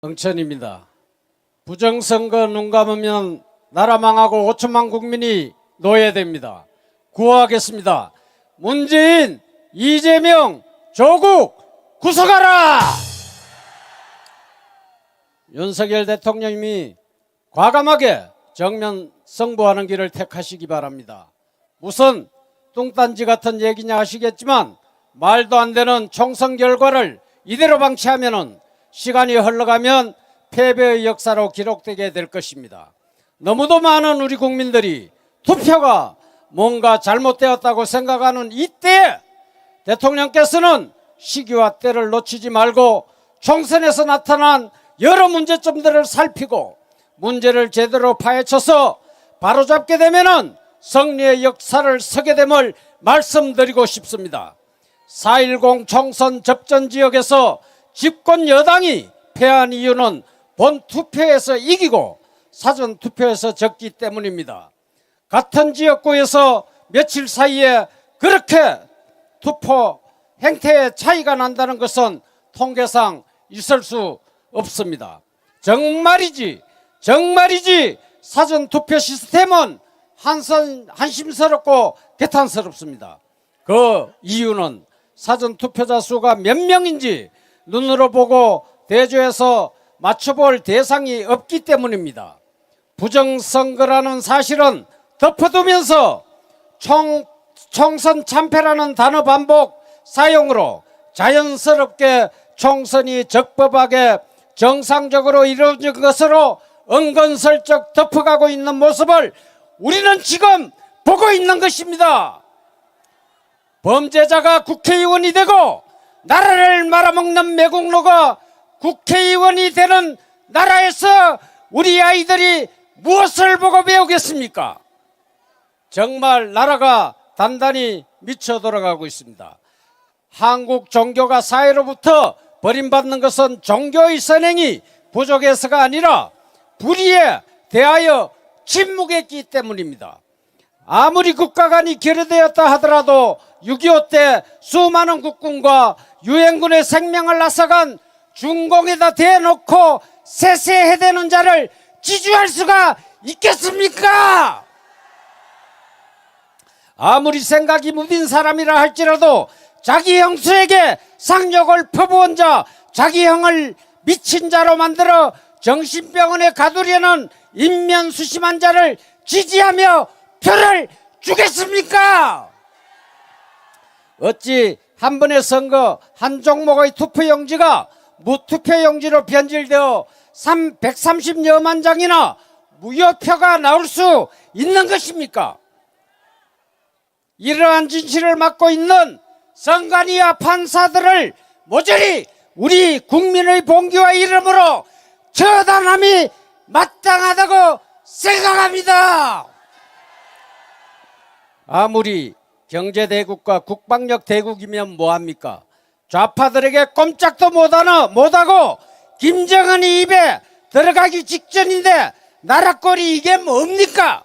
응천입니다. 부정선거 눈 감으면 나라 망하고 5천만 국민이 노예됩니다. 구호하겠습니다. 문재인, 이재명, 조국 구속하라! 윤석열 대통령님이 과감하게 정면 승부하는 길을 택하시기 바랍니다. 무슨 뚱딴지 같은 얘기냐 하시겠지만 말도 안 되는 총선 결과를 이대로 방치하면은 시간이 흘러가면 패배의 역사로 기록되게 될 것입니다. 너무도 많은 우리 국민들이 투표가 뭔가 잘못되었다고 생각하는 이때 대통령께서는 시기와 때를 놓치지 말고 총선에서 나타난 여러 문제점들을 살피고 문제를 제대로 파헤쳐서 바로잡게 되면은 승리의 역사를 서게 됨을 말씀드리고 싶습니다. 4.10 총선 접전 지역에서 집권 여당이 패한 이유는 본 투표에서 이기고 사전 투표에서 졌기 때문입니다. 같은 지역구에서 며칠 사이에 그렇게 투표 행태의 차이가 난다는 것은 통계상 있을 수 없습니다. 정말이지 사전 투표 시스템은 한심스럽고 개탄스럽습니다. 그 이유는 사전 투표자 수가 몇 명인지 눈으로 보고 대조해서 맞춰볼 대상이 없기 때문입니다. 부정선거라는 사실은 덮어두면서 총선 참패라는 단어 반복 사용으로 자연스럽게 총선이 적법하게 정상적으로 이루어진 것으로 은근슬쩍 덮어가고 있는 모습을 우리는 지금 보고 있는 것입니다. 범죄자가 국회의원이 되고 나라를 말아먹는 매국노가 국회의원이 되는 나라에서 우리 아이들이 무엇을 보고 배우겠습니까? 정말 나라가 단단히 미쳐 돌아가고 있습니다. 한국 종교가 사회로부터 버림받는 것은 종교의 선행이 부족해서가 아니라 불의에 대하여 침묵했기 때문입니다. 아무리 국가 간이 결여되었다 하더라도 6.25 때 수많은 국군과 유엔군의 생명을 앗아간 중공에다 대놓고 세세해대는 자를 지지할 수가 있겠습니까? 아무리 생각이 무딘 사람이라 할지라도 자기 형수에게 상욕을 퍼부은 자, 자기 형을 미친 자로 만들어 정신병원에 가두려는 인면수심한 자를 지지하며 표를 주겠습니까? 어찌 한 번의 선거 한 종목의 투표용지가 무투표용지로 변질되어 130여만 장이나 무효표가 나올 수 있는 것입니까? 이러한 진실을 맡고 있는 선관위와 판사들을 모조리 우리 국민의 봉기와 이름으로 처단함이 마땅하다고 생각합니다. 아무리 경제대국과 국방력 대국이면 뭐합니까? 좌파들에게 꼼짝도 못하고 김정은이 입에 들어가기 직전인데 나라꼴이 이게 뭡니까?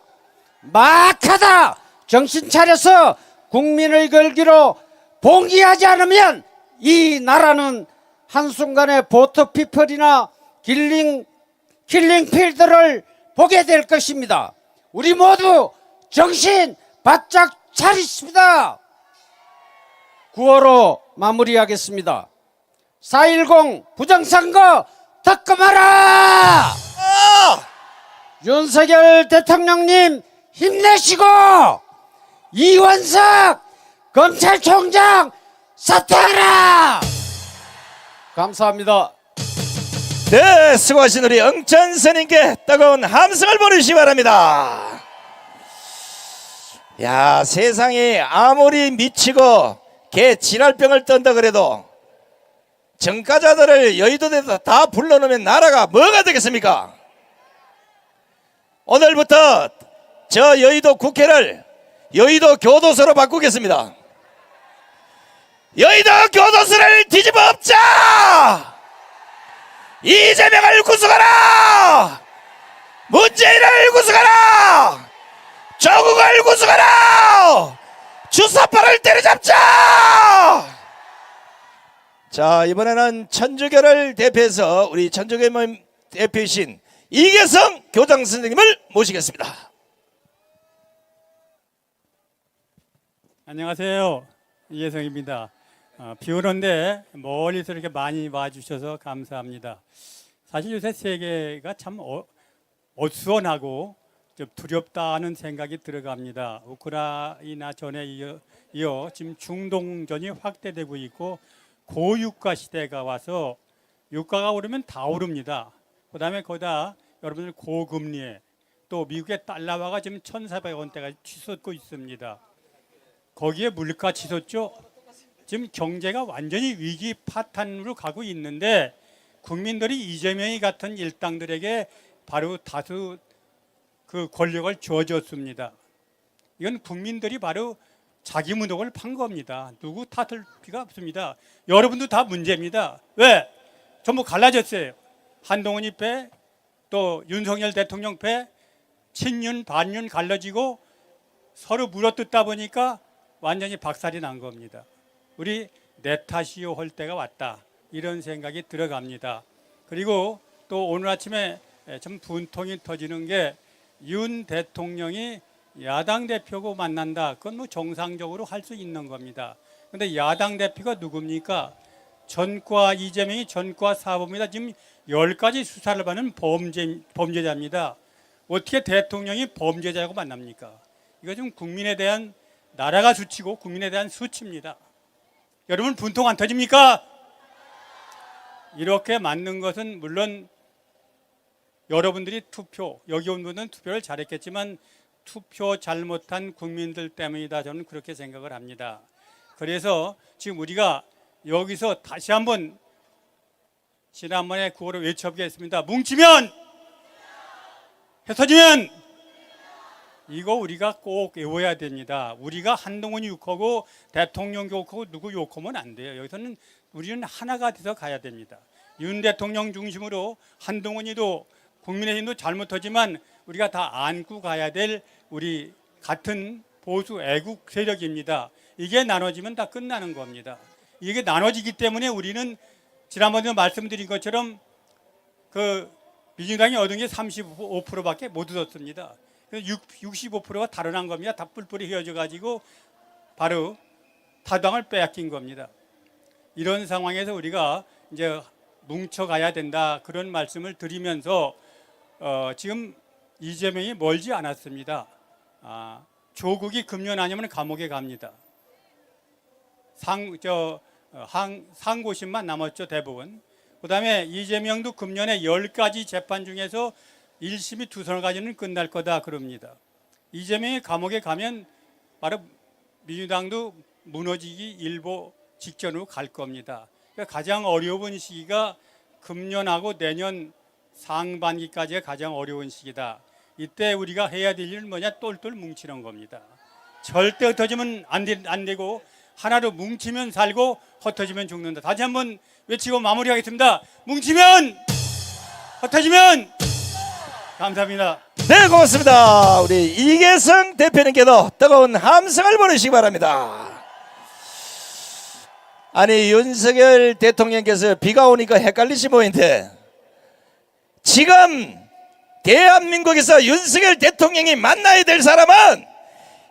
막하다! 정신 차려서 국민의 걸기로 봉기하지 않으면 이 나라는 한순간에 보트피플이나 킬링필드를 보게 될 것입니다. 우리 모두 정신 바짝 차리십니다. 구호로 마무리하겠습니다. 4.10 부정선거 덕금하라! 윤석열 대통령님 힘내시고 이원석 검찰총장 사퇴하라! 감사합니다. 네, 수고하신 우리 응천 스님께 뜨거운 함성을 보내주시기 바랍니다. 야, 세상이 아무리 미치고 개 지랄병을 떤다 그래도 정가자들을 여의도에서 다 불러놓으면 나라가 뭐가 되겠습니까? 오늘부터 저 여의도 국회를 여의도 교도소로 바꾸겠습니다. 여의도 교도소를 뒤집어 엎자! 이재명을 구속하라! 문재인을 구속하라! 조국을 구속하라! 주사파를 때려잡자! 자, 이번에는 천주교를 대표해서 우리 천주교 모임 대표이신 이계성 교장 선생님을 모시겠습니다. 안녕하세요. 이계성입니다. 비 오는데 멀리서 이렇게 많이 와주셔서 감사합니다. 사실 요새 세계가 참 어수선하고 좀 두렵다는 생각이 들어갑니다. 우크라이나 전에 이어 지금 중동전이 확대되고 있고 고유가 시대가 와서 유가가 오르면 다 오릅니다. 그 다음에 거기다 여러분들 고금리에 또 미국의 달러화가 지금 1,400원대가 치솟고 있습니다. 거기에 물가 치솟죠. 지금 경제가 완전히 위기 파탄으로 가고 있는데 국민들이 이재명이 같은 일당들에게 바로 다수 그 권력을 주어줬습니다. 이건 국민들이 바로 자기 문득을 판 겁니다. 누구 탓할 필요가 없습니다. 여러분도 다 문제입니다. 왜? 전부 갈라졌어요. 한동훈이 패, 또 윤석열 대통령 패, 친윤 반윤 갈라지고 서로 물어뜯다 보니까 완전히 박살이 난 겁니다. 우리 내 탓이요 할 때가 왔다, 이런 생각이 들어갑니다. 그리고 또 오늘 아침에 좀 분통이 터지는 게 윤 대통령이 야당 대표고 만난다. 그건 뭐 정상적으로 할 수 있는 겁니다. 그런데 야당 대표가 누굽니까? 전과 이재명이 전과 사범이다. 지금 10가지 수사를 받는 범죄자입니다. 어떻게 대통령이 범죄자하고 만납니까? 이거 좀 국민에 대한, 나라가 수치고 국민에 대한 수치입니다. 여러분 분통 안 터집니까? 이렇게 맞는 것은 물론 여러분들이 투표, 여기 온 분은 투표를 잘했겠지만 투표 잘못한 국민들 때문이다. 저는 그렇게 생각을 합니다. 그래서 지금 우리가 여기서 다시 한번 지난번에 구호를 외쳐보겠습니다. 뭉치면, 흩어지면, 이거 우리가 꼭 외워야 됩니다. 우리가 한동훈이 욕하고 대통령 욕하고 누구 욕하면 안 돼요. 여기서는 우리는 하나가 돼서 가야 됩니다. 윤 대통령 중심으로 한동훈이도 국민의힘도 잘못하지만 우리가 다 안고 가야 될 우리 같은 보수 애국 세력입니다. 이게 나눠지면 다 끝나는 겁니다. 이게 나눠지기 때문에 우리는 지난번에 말씀드린 것처럼 그 민주당이 얻은 게 35%밖에 못 얻었습니다. 65%가 달아난 겁니다. 다 뿔뿔이 휘어져 가지고 바로 타당을 빼앗긴 겁니다. 이런 상황에서 우리가 이제 뭉쳐가야 된다, 그런 말씀을 드리면서 지금 이재명이 멀지 않았습니다. 조국이 금년 아니면 감옥에 갑니다. 상고심만 남았죠, 대부분. 그 다음에 이재명도 금년에 10가지 재판 중에서 1심이 2가지는 끝날 거다 그럽니다. 이재명이 감옥에 가면 바로 민주당도 무너지기 일보 직전으로 갈 겁니다. 그러니까 가장 어려운 시기가 금년하고 내년 상반기까지가 가장 어려운 시기다. 이때 우리가 해야 될 일은 뭐냐? 똘똘 뭉치는 겁니다. 절대 흩어지면 안 되고 하나로 뭉치면 살고 흩어지면 죽는다. 다시 한번 외치고 마무리하겠습니다. 뭉치면, 흩어지면. 감사합니다. 네, 고맙습니다. 우리 이계성 대표님께도 뜨거운 함성을 보내시기 바랍니다. 아니, 윤석열 대통령께서 비가 오니까 헷갈리시 보이는데 지금 대한민국에서 윤석열 대통령이 만나야 될 사람은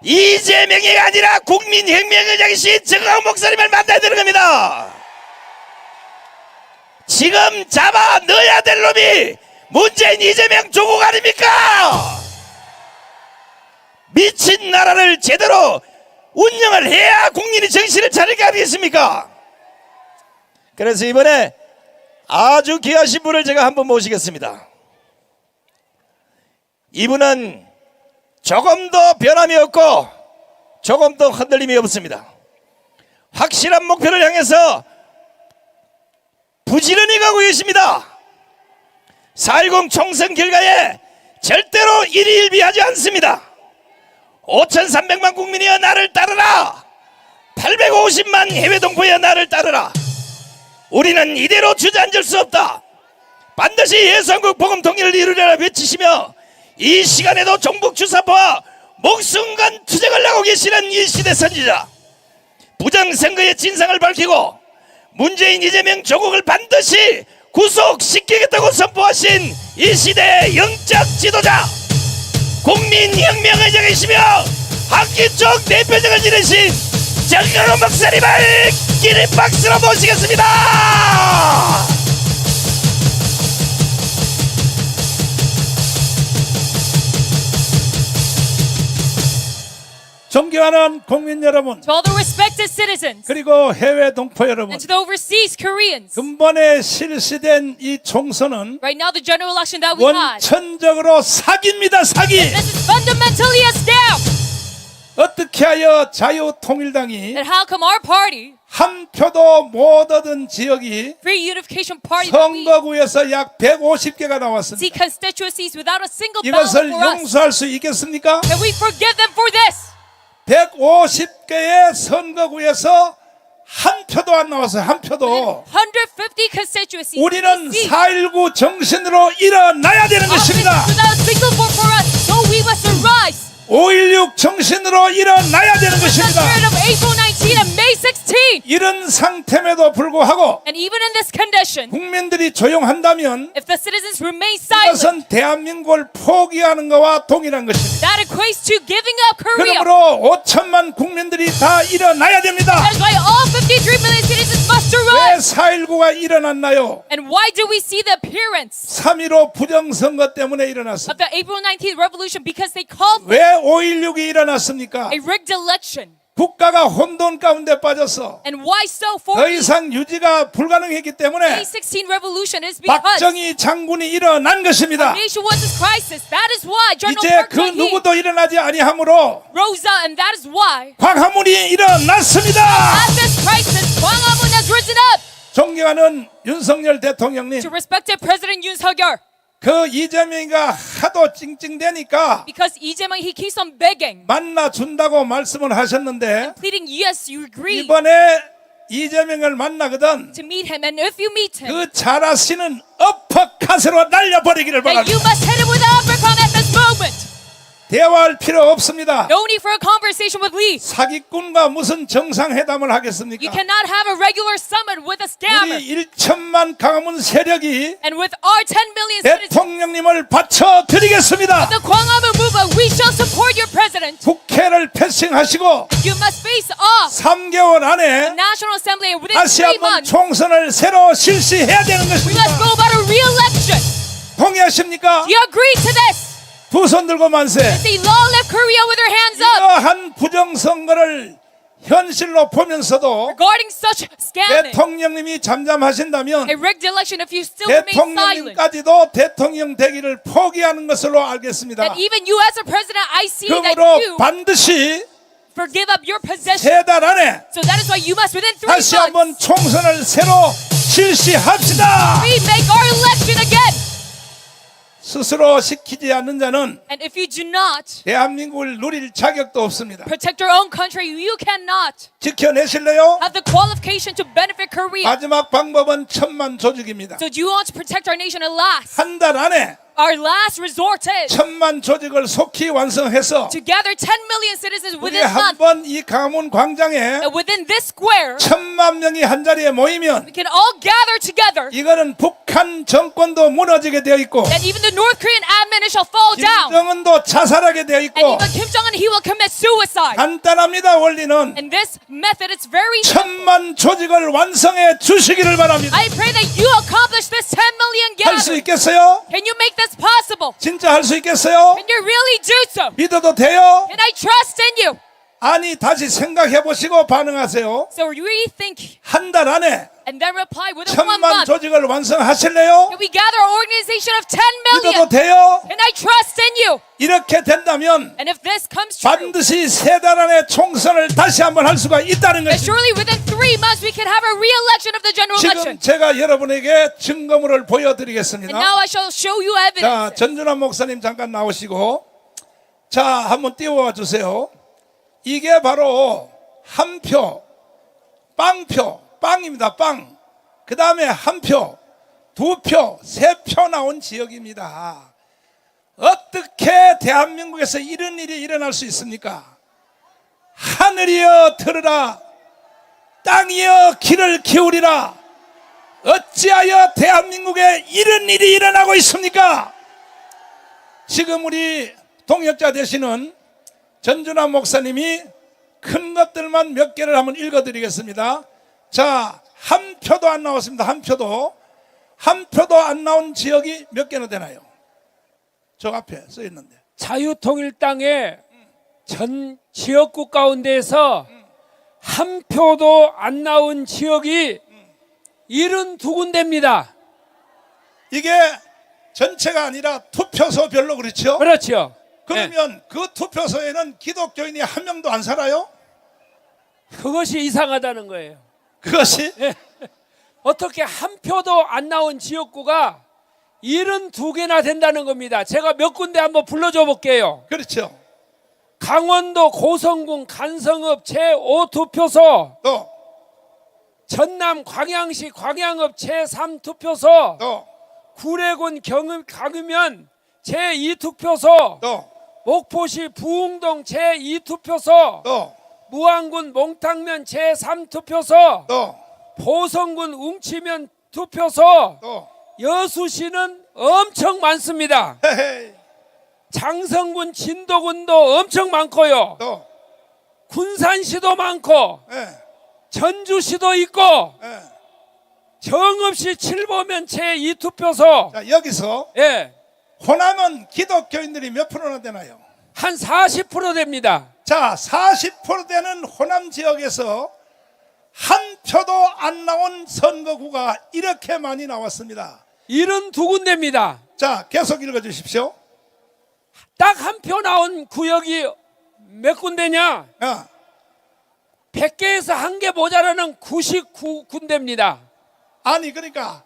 이재명이 아니라 국민혁명의장이신 정광훈 목사님을 만나야 되는 겁니다. 지금 잡아 넣어야 될 놈이 문재인, 이재명, 조국 아닙니까? 미친 나라를 제대로 운영을 해야 국민이 정신을 차릴 게 아니겠습니까? 그래서 이번에 아주 귀하신 분을 제가 한번 모시겠습니다. 이분은 조금도 변함이 없고 조금도 흔들림이 없습니다. 확실한 목표를 향해서 부지런히 가고 계십니다. 4.10 총선 결과에 절대로 일희일비하지 않습니다. 5,300만 국민이여 나를 따르라. 850만 해외 동포여 나를 따르라. 우리는 이대로 주저앉을 수 없다. 반드시 예수한국 복음 통일을 이루려라 외치시며 이 시간에도 종북 주사파와 목숨간 투쟁을 하고 계시는 이 시대 선지자, 부정선거의 진상을 밝히고 문재인 이재명 조국을 반드시 구속시키겠다고 선포하신 이 시대의 영적 지도자, 국민혁명의 적이시며 한기쪽 대표적을 지내신 정근호 목사님을 기립 박수로 모시겠습니다. 존경하는 국민 여러분, To all the respected citizens 그리고 해외 동포 여러분, and to the overseas Koreans, 근본에 실시된 이 총선은 right now the general election that we had, 원천적으로 사기입니다. 사기. this is fundamentally a scam. 어떻게 하여 자유통일당이 And how come our party, 한 표도 못 얻은 지역이 Free Unification Party, that we 선거구에서 약 150개가 나왔습니다. see constituencies without a single ballot 이것을 for us? 용서할 수 있겠습니까? Can we forgive them for this? 150개의 선거구에서 한 표도 안 나왔어요. 한 표도. 150 constituencies. 우리는 we see 4.19 정신으로 일어나야 되는 것입니다. office without a single vote for us, so we must arise. 5.16 정신으로 일어나야 되는 The 것입니다. spirit of April 19 and May 16. 이런 상태임에도 불구하고 And even in this condition, 국민들이 조용한다면 if the citizens remain silent, 이것은 대한민국을 포기하는 것과 동일한 것입니다. that equates to giving up Korea. 그러므로 5천만 국민들이 다 일어나야 됩니다. That is why all 53 million citizens must 왜 arise. 4.19가 일어났나요? And why do we see the appearance 3.15 부정선거 때문에 일어났습니다. of the April 19th revolution? Because they called 왜 5.16이 일어났습니까? a rigged election. 국가가 혼돈 가운데 빠졌어. And why so? For 더 the 이상 유지가 불가능했기 때문에 May 16 revolution is because 박정희 장군이 일어난 것입니다. the nation was in crisis. That is why General 이제 Park 그 Jae-hee 누구도 일어나지 아니하므로 rose up, and that is why 광화문이 일어났습니다. at this crisis, Hwang Ha-moon has risen up. 존경하는 윤석열 대통령님, To respected President Yoon Suk-yeol, 그 이재명이가 하도 찡찡대니까 because Lee Jae-myung, he keeps on begging, 만나준다고 말씀을 하셨는데 pleading, yes, you agree 이번에 이재명을 만나거든 to meet him, and if you meet him, 그 잘하시는 어퍼컷으로 날려버리기를 then you 바랍니다. must hit him with an uppercut at this moment. 대화할 필요 없습니다. No need for a conversation with Lee. 사기꾼과 무슨 정상회담을 You 하겠습니까? cannot have a regular summit with a scammer. 우리 1천만 강화문 세력이 And with our 10 million citizens, 대통령님을 바쳐드리겠습니다. the Hwang Ha-moon movement, we shall support your president. 국회를 패싱하시고 You must face off 3개월 the 안에 National Assembly, and within 다시 3 한번 months, 총선을 새로 실시해야 되는 we must 것입니다. go about a re-election. 동의하십니까? Do you agree to this? 두 손 들고 만세. They law left Korea with their hands up. 이러한 부정선거를 현실로 보면서도 Regarding such scamming, 대통령님이 잠잠하신다면 a rigged election, if you still remain silent, 대통령님까지도 대통령 되기를 포기하는 것으로 알겠습니다. that even you as a president, I see that 그러므로 you 반드시 forgive up your possession. 3달 안에 So that is why you must, within 3 다시 한번 months, 총선을 새로 실시합시다. remake our election again. 스스로 시키지 않는 자는 And if you do not 대한민국을 누릴 자격도 없습니다. protect your own country, you cannot 지켜내실래요? have the qualification to benefit Korea. 마지막 방법은 천만 조직입니다. So do you want to protect our nation at last? 한 달 안에 Our last resort is 천만 조직을 속히 완성해서 to gather 10 million citizens 우리 within a month. 한번 이 강원 광장에 And within this square, 1,000만 명이 한 자리에 모이면 we can all gather together. 이거는 북한 정권도 무너지게 되어 있고 That even the North Korean admin shall fall down. 김정은도 자살하게 되어 And 있고 even Kim Jong-un, he will commit suicide. 간단합니다. 원리는 And this method, it's very 1,000만 조직을 완성해 주시기를 바랍니다. I pray that you accomplish this 10 million 할 수 gathering. 있겠어요? Can you make this possible? 진짜 할 수 있겠어요? Can you really do so? 믿어도 돼요? Can I trust in you? 아니 다시 생각해 보시고 반응하세요. So rethink 한 달 안에 and then reply within 1 1,000만 month. 조직을 완성하실래요? Can we gather an organization of 10 믿어도 million? 돼요? Can I trust in you? 이렇게 된다면 And if this comes true, 반드시 3달 안에 총선을 다시 한번 할 수가 있다는 then 것입니다. surely within 3 months we can have a re-election of the general 지금 election. 제가 여러분에게 증거물을 And 보여드리겠습니다. now I shall show you 자, evidence. 전준환 목사님 잠깐 나오시고, 자, 한번 띄워와 주세요. 이게 바로 한 표, 빵표, 빵입니다. 빵. 그 다음에 한 표, 2표, 3표 나온 지역입니다. 어떻게 대한민국에서 이런 일이 일어날 수 있습니까? 하늘이여 들으라. 땅이여 귀를 기울이라. 어찌하여 대한민국에 이런 일이 일어나고 있습니까? 지금 우리 동역자 되시는 전준환 목사님이 큰 것들만 몇 개를 한번 읽어드리겠습니다. 자, 한 표도 안 나왔습니다. 한 표도 안 나온 지역이 몇 개나 되나요? 저 앞에 써 있는데. 자유통일당의 전 지역구 가운데에서 한 표도 안 나온 지역이 72군데입니다. 이게 전체가 아니라 투표소별로 그렇죠? 그렇죠. 그러면 그 투표소에는 기독교인이 한 명도 안 살아요? 그것이 이상하다는 거예요. 그것이? 어떻게 한 표도 안 나온 지역구가 72개나 된다는 겁니다. 제가 몇 군데 한번 불러줘 볼게요. 그렇죠. 강원도 고성군 간성읍 제5투표소, 또 전남 광양시 광양읍 제3투표소, 또 구례군 강유면 제2투표소, 또 목포시 부흥동 제2투표소, 또 무안군 몽탕면 제3투표소, 또 보성군 웅치면 투표소, 또 여수시는 엄청 많습니다. 헤헤이. 장성군 진도군도 엄청 많고요. 또 군산시도 많고 예, 전주시도 있고 예. 정읍시 칠보면 제2투표소, 자, 여기서 예, 호남은 기독교인들이 몇 프로나 되나요? 한 40% 됩니다. 자, 40% 되는 호남 지역에서 한 표도 안 나온 선거구가 이렇게 많이 나왔습니다. 72군데입니다. 자, 계속 읽어 주십시오. 딱 한 표 나온 구역이 몇 군데냐? 100개에서 한 개 모자라는 99군데입니다. 아니 그러니까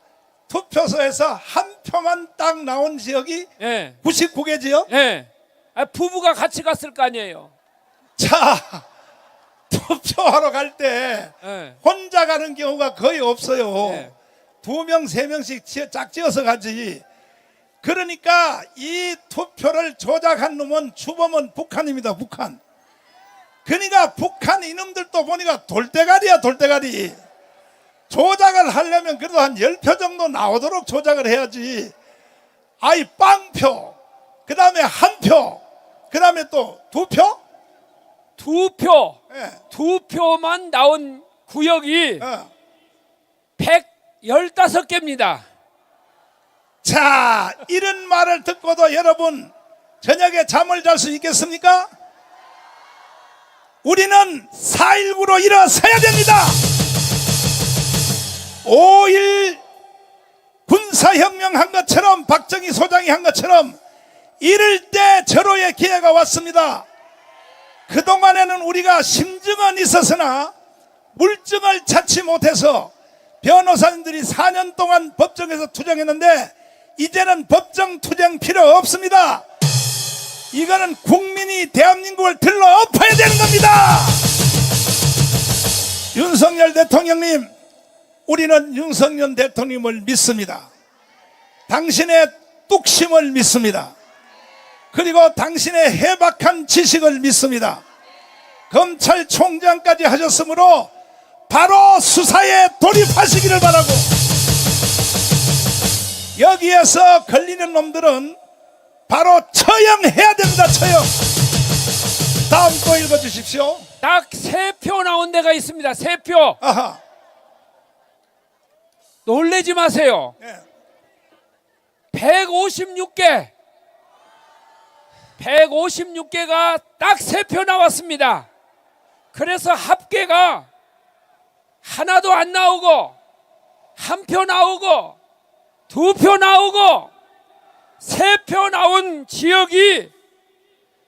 투표소에서 한 표만 딱 나온 지역이 예, 99개지요? 예. 부부가 같이 갔을 거 아니에요. 자, 투표하러 갈 때 예. 혼자 가는 경우가 거의 없어요. 네. 2명, 3명씩 짝지어서 가지. 그러니까 이 투표를 조작한 놈은 주범은 북한입니다. 북한. 그러니까 북한 이놈들도 보니까 돌대가리야, 돌대가리. 조작을 하려면 그래도 한 10표 정도 나오도록 조작을 해야지. 아이 빵표, 그 다음에 한 표, 그 다음에 또 2표? 두 표, 예. 두 표만 나온 구역이 어. 115개입니다. 자, 이런 말을 듣고도 여러분 저녁에 잠을 잘 수 있겠습니까? 우리는 4.19로 일어서야 됩니다. 5.1 군사혁명 한 것처럼, 박정희 소장이 한 것처럼 이럴 때 절호의 기회가 왔습니다. 그동안에는 우리가 심증은 있었으나 물증을 찾지 못해서 변호사님들이 4년 동안 법정에서 투쟁했는데 이제는 법정 투쟁 필요 없습니다. 이거는 국민이 대한민국을 들러 엎어야 되는 겁니다. 윤석열 대통령님, 우리는 윤석열 대통령을 믿습니다. 당신의 뚝심을 믿습니다. 그리고 당신의 해박한 지식을 믿습니다. 검찰총장까지 하셨으므로 바로 수사에 돌입하시기를 바라고, 여기에서 걸리는 놈들은 바로 처형해야 됩니다. 처형. 다음 또 읽어주십시오. 딱 3표 나온 데가 있습니다. 3표. 아하. 놀라지 마세요. 예. 156개. 156개가 딱 3표 나왔습니다. 그래서 합계가 하나도 안 나오고, 한 표 나오고, 2표 나오고, 3표 나온 지역이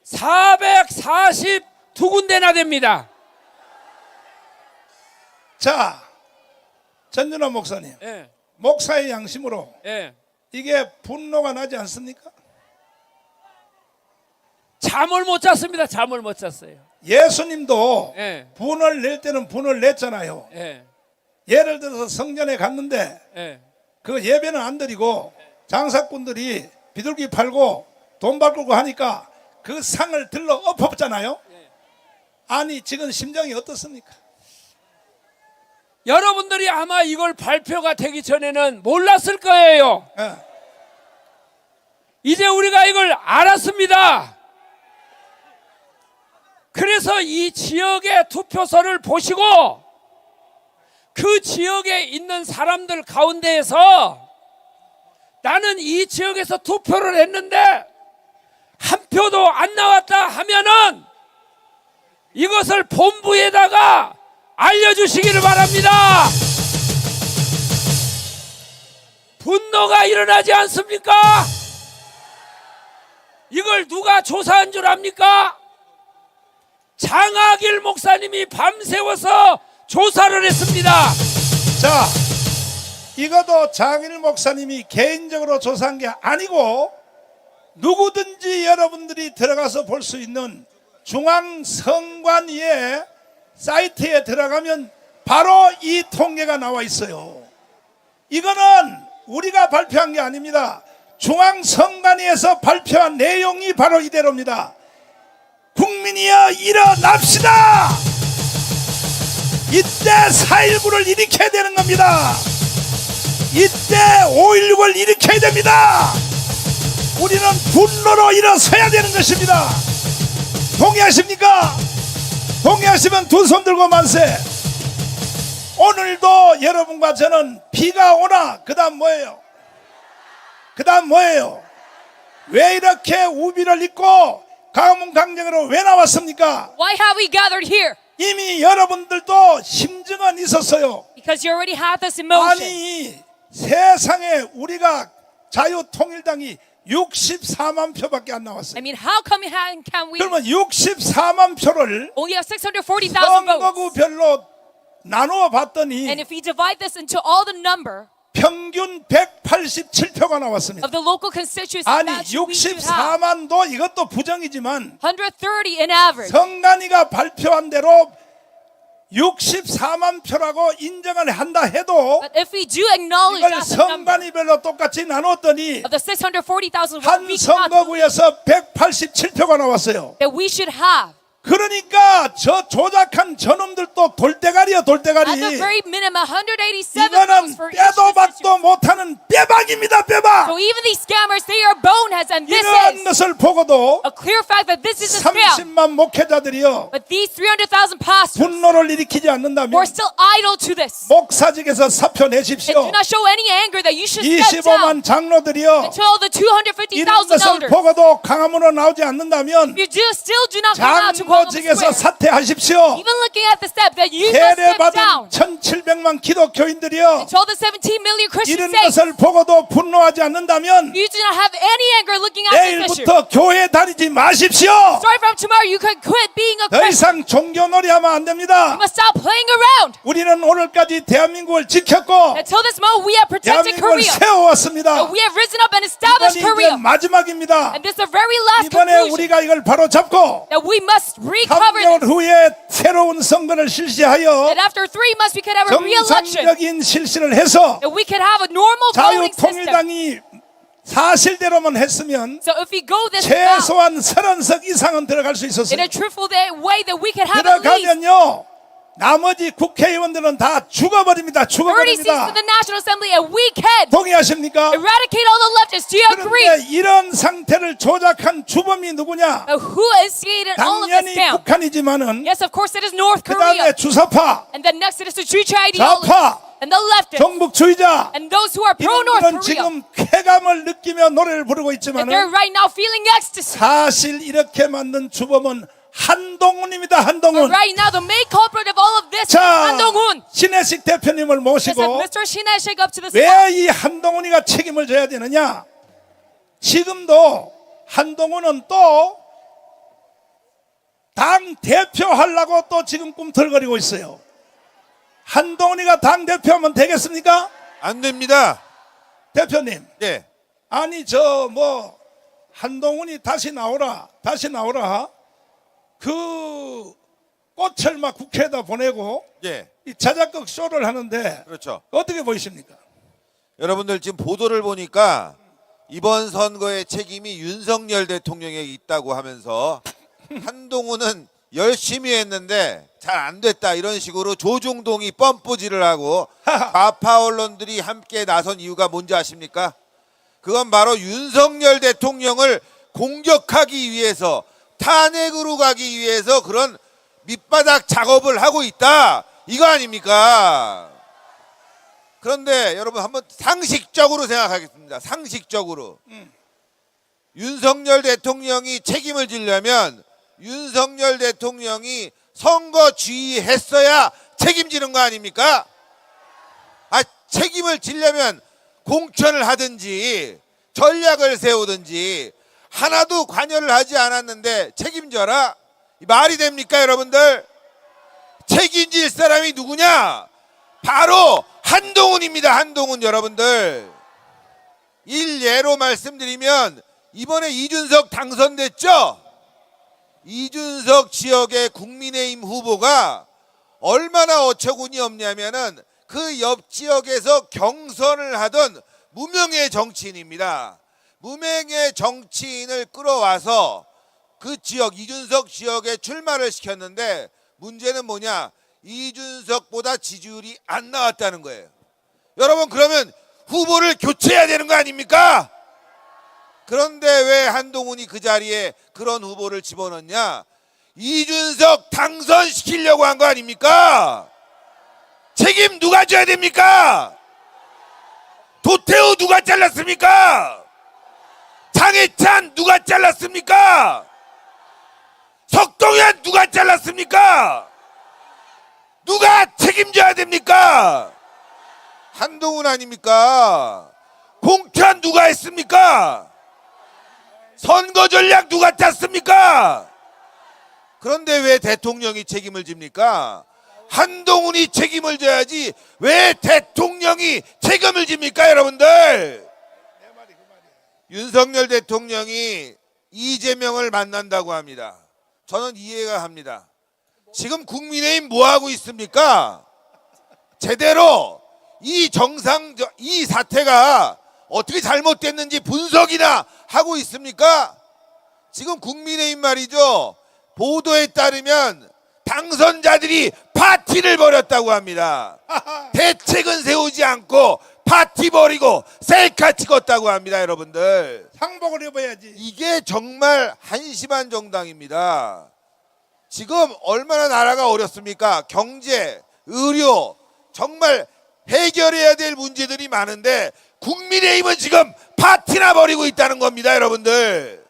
442군데나 됩니다. 자, 전준환 목사님, 예, 목사의 양심으로 예. 이게 분노가 나지 않습니까? 잠을 못 잤습니다. 잠을 못 잤어요. 예수님도 예, 분을 낼 때는 분을 냈잖아요. 예, 예를 들어서 성전에 갔는데 예. 그 예배는 안 드리고 장사꾼들이 비둘기 팔고 돈 바꾸고 하니까 그 상을 들러 엎었잖아요. 아니 지금 심정이 어떻습니까? 여러분들이 아마 이걸 발표가 되기 전에는 몰랐을 거예요. 예. 이제 우리가 이걸 알았습니다. 그래서 이 지역의 투표소를 보시고 그 지역에 있는 사람들 가운데에서 나는 이 지역에서 투표를 했는데 한 표도 안 나왔다 하면은 이것을 본부에다가 알려주시기를 바랍니다. 분노가 일어나지 않습니까? 이걸 누가 조사한 줄 압니까? 장하길 목사님이 밤새워서 조사를 했습니다. 자, 이것도 장일 목사님이 개인적으로 조사한 게 아니고 누구든지 여러분들이 들어가서 볼 수 있는 중앙선관위의 사이트에 들어가면 바로 이 통계가 나와 있어요. 이거는 우리가 발표한 게 아닙니다. 중앙선관위에서 발표한 내용이 바로 이대로입니다. 국민이여 일어납시다. 이때 4.19를 일으켜야 되는 겁니다. 이때 5.16을 일으켜야 됩니다. 우리는 분노로 일어서야 되는 것입니다. 동의하십니까? 동의하시면 두 손 들고 만세. 오늘도 여러분과 저는 비가 오나 그 다음 뭐예요? 그 다음 뭐예요? 왜 이렇게 우비를 입고 가문 강령으로 왜 나왔습니까? Why have we gathered here? 이미 여러분들도 심증은 있었어요. Because you already have this emotion. 아니 세상에 우리가 자유통일당이 64만 표밖에 안 나왔어요. I mean, how come can we 그러면 64만 표를 only have 640,000 votes? 선거구별로 나누어 봤더니 And if we divide this into all the number 평균 187표가 나왔습니다. of the local constituencies 아니 that we should have, 64만도 이것도 부정이지만 130 in average. 선관위가 발표한 대로 64만 표라고 인정을 한다 해도 But if we do acknowledge 이걸 that the number 선관위별로 똑같이 나눴더니 of the 640,000 votes, 한 we cannot believe 선거구에서 187표가 나왔어요. that we should have 그러니까 저 조작한 저놈들도 돌대가리야 돌대가리. at the very minimum 187 votes 이거는 for each 빼도 박도 constituency. 못하는 빼박입니다 빼박. So even these scammers, they are boneheads, and this 이러한 is 것을 보고도 a clear fact that this is a scam. 30만 목회자들이요 But these 300,000 pastors 분노를 일으키지 who 않는다면 are still idle to this 목사직에서 사표 and 내십시오. do not show any anger that you should step down 25만 장로들이요 until the 이런 250,000 것을 elders. 보고도 강화문으로 나오지 않는다면 If you still do not come out to Gwangwon 장로직에서 Square, 사퇴하십시오. even looking at the step that you must step 세례받은 down 1700만 기독교인들이요 until the 17 million Christian 이런 saints, 것을 보고도 분노하지 않는다면 you do not have any anger looking at this issue. 내일부터 교회 다니지 마십시오. Starting from tomorrow, you can quit being a 더 Christian. 이상 종교놀이하면 안 됩니다. You must stop playing around. 우리는 오늘까지 대한민국을 지켰고 Until this moment, we have protected 대한민국을 Korea. 세워왔습니다. We have risen up and established 이번이 이제 Korea. 마지막입니다. And this is the very last 이번에 conclusion 우리가 이걸 바로 잡고 that we must recover 3개월 this. 후에 새로운 선거를 실시하여 That after 3 months, we can have a re-election. 정상적인 실시를 해서 That we can have a normal voting system. 자유통일당이 사실대로만 했으면 So if we go this route 최소한 30석 이상은 들어갈 수 in 있었어요. a truthful way, that we can have at least 들어가면요 나머지 국회의원들은 다 죽어버립니다. 30 seats 죽어버립니다. in the National Assembly, and we can 동의하십니까? eradicate all the leftists. Do you agree? 그런데 이런 상태를 조작한 주범이 누구냐? Who instigated all of this 당연히 scam? 북한이지만은 Yes, of course, it is North 그 다음에 Korea. 주사파, And then next it is the Juche ideology. 좌파, And the leftists. 종북주의자 And those who are pro-North 이들은 Korea. 지금 쾌감을 느끼며 노래를 부르고 And 있지만은 they're right now feeling ecstasy. 사실 이렇게 만든 주범은 한동훈입니다. But 한동훈. right now, the main culprit of all of this is 자, Han Dong-hoon. 신혜식 대표님을 Let's have 모시고 Mr. Shin-hae-shik up to the spot. 왜 이 한동훈이가 책임을 져야 되느냐? 지금도 한동훈은 또 당 대표 하려고 또 지금 꿈틀거리고 있어요. 한동훈이가 당 대표하면 되겠습니까? 안 됩니다. 대표님. 네. 아니 저 뭐 한동훈이 다시 나오라 그 꽃을 막 국회에다 보내고 예. 이 자작극 쇼를 하는데 그렇죠. 어떻게 보이십니까? 여러분들 지금 보도를 보니까 이번 선거의 책임이 윤석열 대통령에게 있다고 하면서 한동훈은 열심히 했는데 잘 안 됐다 이런 식으로 조중동이 뻔뿌질을 하고 좌파 언론들이 함께 나선 이유가 뭔지 아십니까? 그건 바로 윤석열 대통령을 공격하기 위해서, 탄핵으로 가기 위해서 그런 밑바닥 작업을 하고 있다 이거 아닙니까? 그런데 여러분 한번 상식적으로 생각하겠습니다. 상식적으로 윤석열 대통령이 책임을 지려면 윤석열 대통령이 선거 지휘했어야 책임지는 거 아닙니까? 책임을 지려면 공천을 하든지 전략을 세우든지 하나도 관여를 하지 않았는데 책임져라? 말이 됩니까 여러분들? 책임질 사람이 누구냐? 바로 한동훈입니다. 한동훈. 여러분들 일예로 말씀드리면 이번에 이준석 당선됐죠? 이준석 지역의 국민의힘 후보가 얼마나 어처구니 없냐면은 그 옆 지역에서 경선을 하던 무명의 정치인입니다. 무명의 정치인을 끌어와서 그 지역, 이준석 지역에 출마를 시켰는데 문제는 뭐냐? 이준석보다 지지율이 안 나왔다는 거예요. 여러분 그러면 후보를 교체해야 되는 거 아닙니까? 그런데 왜 한동훈이 그 자리에 그런 후보를 집어넣냐? 이준석 당선시키려고 한 거 아닙니까? 책임 누가 져야 됩니까? 도태우 누가 잘랐습니까? 장해찬 누가 잘랐습니까? 석동현 누가 잘랐습니까? 누가 책임져야 됩니까? 한동훈 아닙니까? 공천 누가 했습니까? 선거 전략 누가 짰습니까? 그런데 왜 대통령이 책임을 집니까? 한동훈이 책임을 져야지 왜 대통령이 책임을 집니까 여러분들? 윤석열 대통령이 이재명을 만난다고 합니다. 저는 이해가 합니다. 지금 국민의힘 뭐하고 있습니까? 제대로 이 사태가 어떻게 잘못됐는지 분석이나 하고 있습니까? 지금 국민의힘 말이죠. 보도에 따르면 당선자들이 파티를 벌였다고 합니다. 대책은 세우지 않고 파티 벌이고 셀카 찍었다고 합니다. 여러분들 상복을 입어야지. 이게 정말 한심한 정당입니다. 지금 얼마나 나라가 어렵습니까? 경제, 의료 정말 해결해야 될 문제들이 많은데 국민의힘은 지금 파티나 벌이고 있다는 겁니다. 여러분들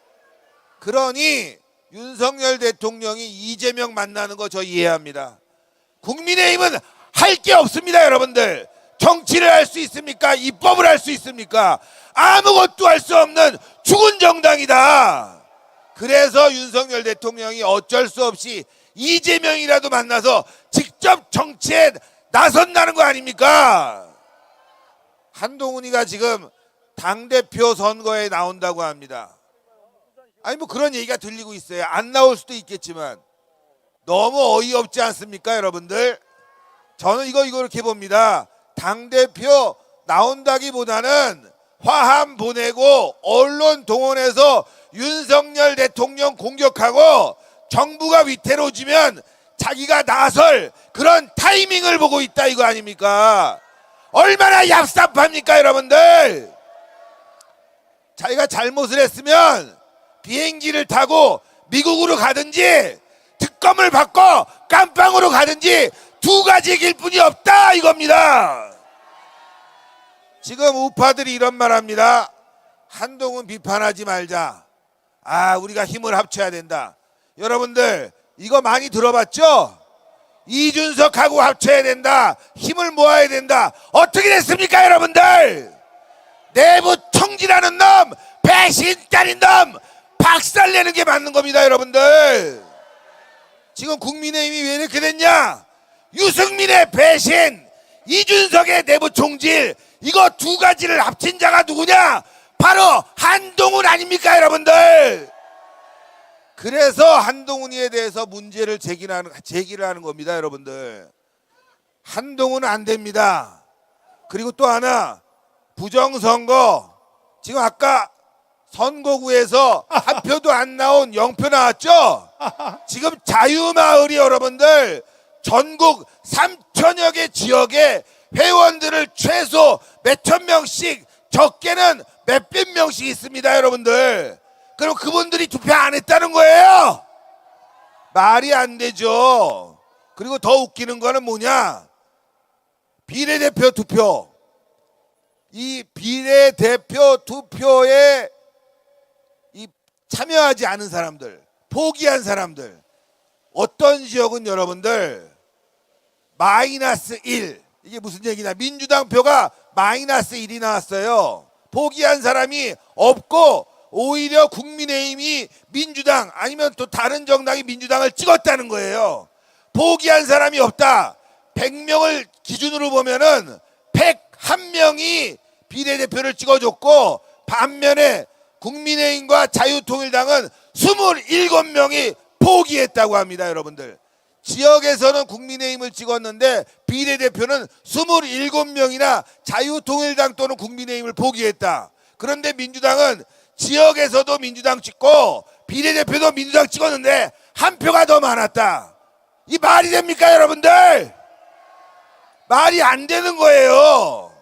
그러니 윤석열 대통령이 이재명 만나는 거 저 이해합니다. 국민의힘은 할 게 없습니다. 여러분들 정치를 할 수 있습니까? 입법을 할 수 있습니까? 아무것도 할 수 없는 죽은 정당이다. 그래서 윤석열 대통령이 어쩔 수 없이 이재명이라도 만나서 직접 정치에 나선다는 거 아닙니까? 한동훈이가 지금 당대표 선거에 나온다고 합니다. 아니 뭐 그런 얘기가 들리고 있어요. 안 나올 수도 있겠지만 너무 어이없지 않습니까 여러분들? 저는 이거 이렇게 봅니다. 당대표 나온다기보다는 화함 보내고 언론 동원해서 윤석열 대통령 공격하고 정부가 위태로워지면 자기가 나설 그런 타이밍을 보고 있다 이거 아닙니까? 얼마나 얍삽합니까 여러분들? 자기가 잘못을 했으면 비행기를 타고 미국으로 가든지 특검을 받고 깜빵으로 가든지 두 가지 길뿐이 없다 이겁니다. 지금 우파들이 이런 말합니다. 한동훈 비판하지 말자. 우리가 힘을 합쳐야 된다. 여러분들 이거 많이 들어봤죠? 이준석하고 합쳐야 된다. 힘을 모아야 된다. 어떻게 됐습니까 여러분들? 내부 총질하는 놈, 배신자린 놈 박살내는 게 맞는 겁니다 여러분들. 지금 국민의힘이 왜 이렇게 됐냐? 유승민의 배신, 이준석의 내부 총질, 이거 두 가지를 합친 자가 누구냐? 바로 한동훈 아닙니까 여러분들? 그래서 한동훈이에 대해서 문제를 제기를 하는 겁니다 여러분들. 한동훈은 안 됩니다. 그리고 또 하나 부정선거, 지금 아까 선거구에서 한 표도 안 나온 0표 나왔죠? 지금 자유마을이 여러분들 전국 3천여 개 지역에 회원들을 최소 몇천 명씩 적게는 몇백 명씩 있습니다, 여러분들. 그럼 그분들이 투표 안 했다는 거예요? 말이 안 되죠. 그리고 더 웃기는 거는 뭐냐? 비례대표 투표. 이 비례대표 투표에 참여하지 않은 사람들, 포기한 사람들, 어떤 지역은 여러분들 마이너스 1. 이게 무슨 얘기냐? 민주당 표가 마이너스 1이 나왔어요. 포기한 사람이 없고 오히려 국민의힘이 민주당 아니면 또 다른 정당이 민주당을 찍었다는 거예요. 포기한 사람이 없다. 100명을 기준으로 보면은 101명이 비례대표를 찍어줬고, 반면에 국민의힘과 자유통일당은 27명이 포기했다고 합니다, 여러분들. 지역에서는 국민의힘을 찍었는데 비례대표는 27명이나 자유통일당 또는 국민의힘을 포기했다. 그런데 민주당은 지역에서도 민주당 찍고 비례대표도 민주당 찍었는데 한 표가 더 많았다. 이 말이 됩니까, 여러분들? 말이 안 되는 거예요.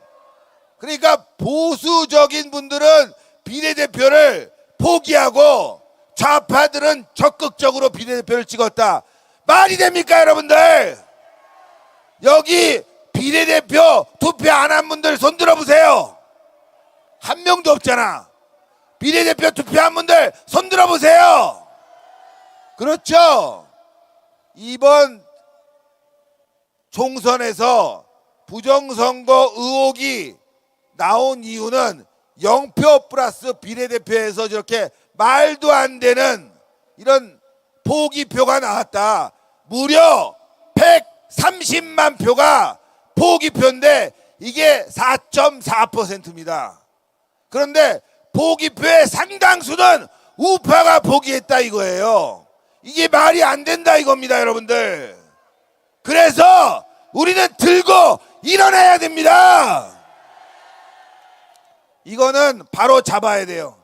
그러니까 보수적인 분들은 비례대표를 포기하고 좌파들은 적극적으로 비례대표를 찍었다. 말이 됩니까, 여러분들? 여기 비례대표 투표 안 한 분들 손 들어보세요. 한 명도 없잖아. 비례대표 투표한 분들 손 들어보세요. 그렇죠? 이번 총선에서 부정선거 의혹이 나온 이유는 0표 플러스 비례대표에서 저렇게 말도 안 되는 이런 포기표가 나왔다. 무려 130만 표가 포기표인데 이게 4.4%입니다. 그런데 포기표의 상당수는 우파가 포기했다 이거예요. 이게 말이 안 된다 이겁니다, 여러분들. 그래서 우리는 들고 일어나야 됩니다. 이거는 바로 잡아야 돼요.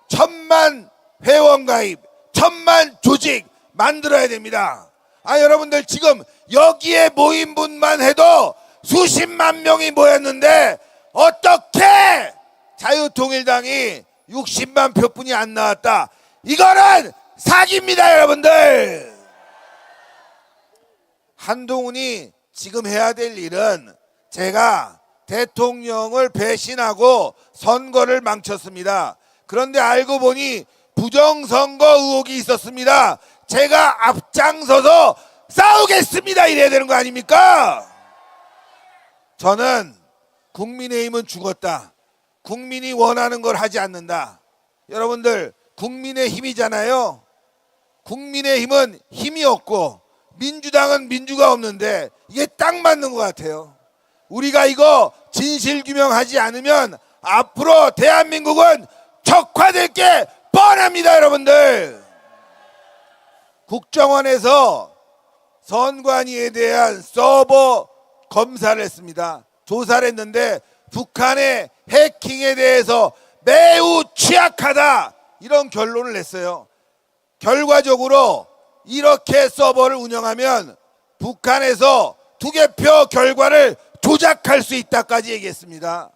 1000만 회원 가입, 1000만 조직 만들어야 됩니다. 여러분들 지금 여기에 모인 분만 해도 수십만 명이 모였는데 어떻게 자유통일당이 60만 표뿐이 안 나왔다. 이거는 사기입니다, 여러분들. 한동훈이 지금 해야 될 일은 제가 대통령을 배신하고 선거를 망쳤습니다. 그런데 알고 보니 부정선거 의혹이 있었습니다. 제가 앞장서서 싸우겠습니다. 이래야 되는 거 아닙니까? 저는 국민의힘은 죽었다. 국민이 원하는 걸 하지 않는다. 여러분들 국민의힘이잖아요. 국민의힘은 힘이 없고 민주당은 민주가 없는데 이게 딱 맞는 것 같아요. 우리가 이거 진실규명하지 않으면 앞으로 대한민국은 적화될 게 뻔합니다, 여러분들. 국정원에서 선관위에 대한 서버 검사를 했습니다. 조사를 했는데 북한의 해킹에 대해서 매우 취약하다, 이런 결론을 냈어요. 결과적으로 이렇게 서버를 운영하면 북한에서 투개표 결과를 조작할 수 있다까지 얘기했습니다.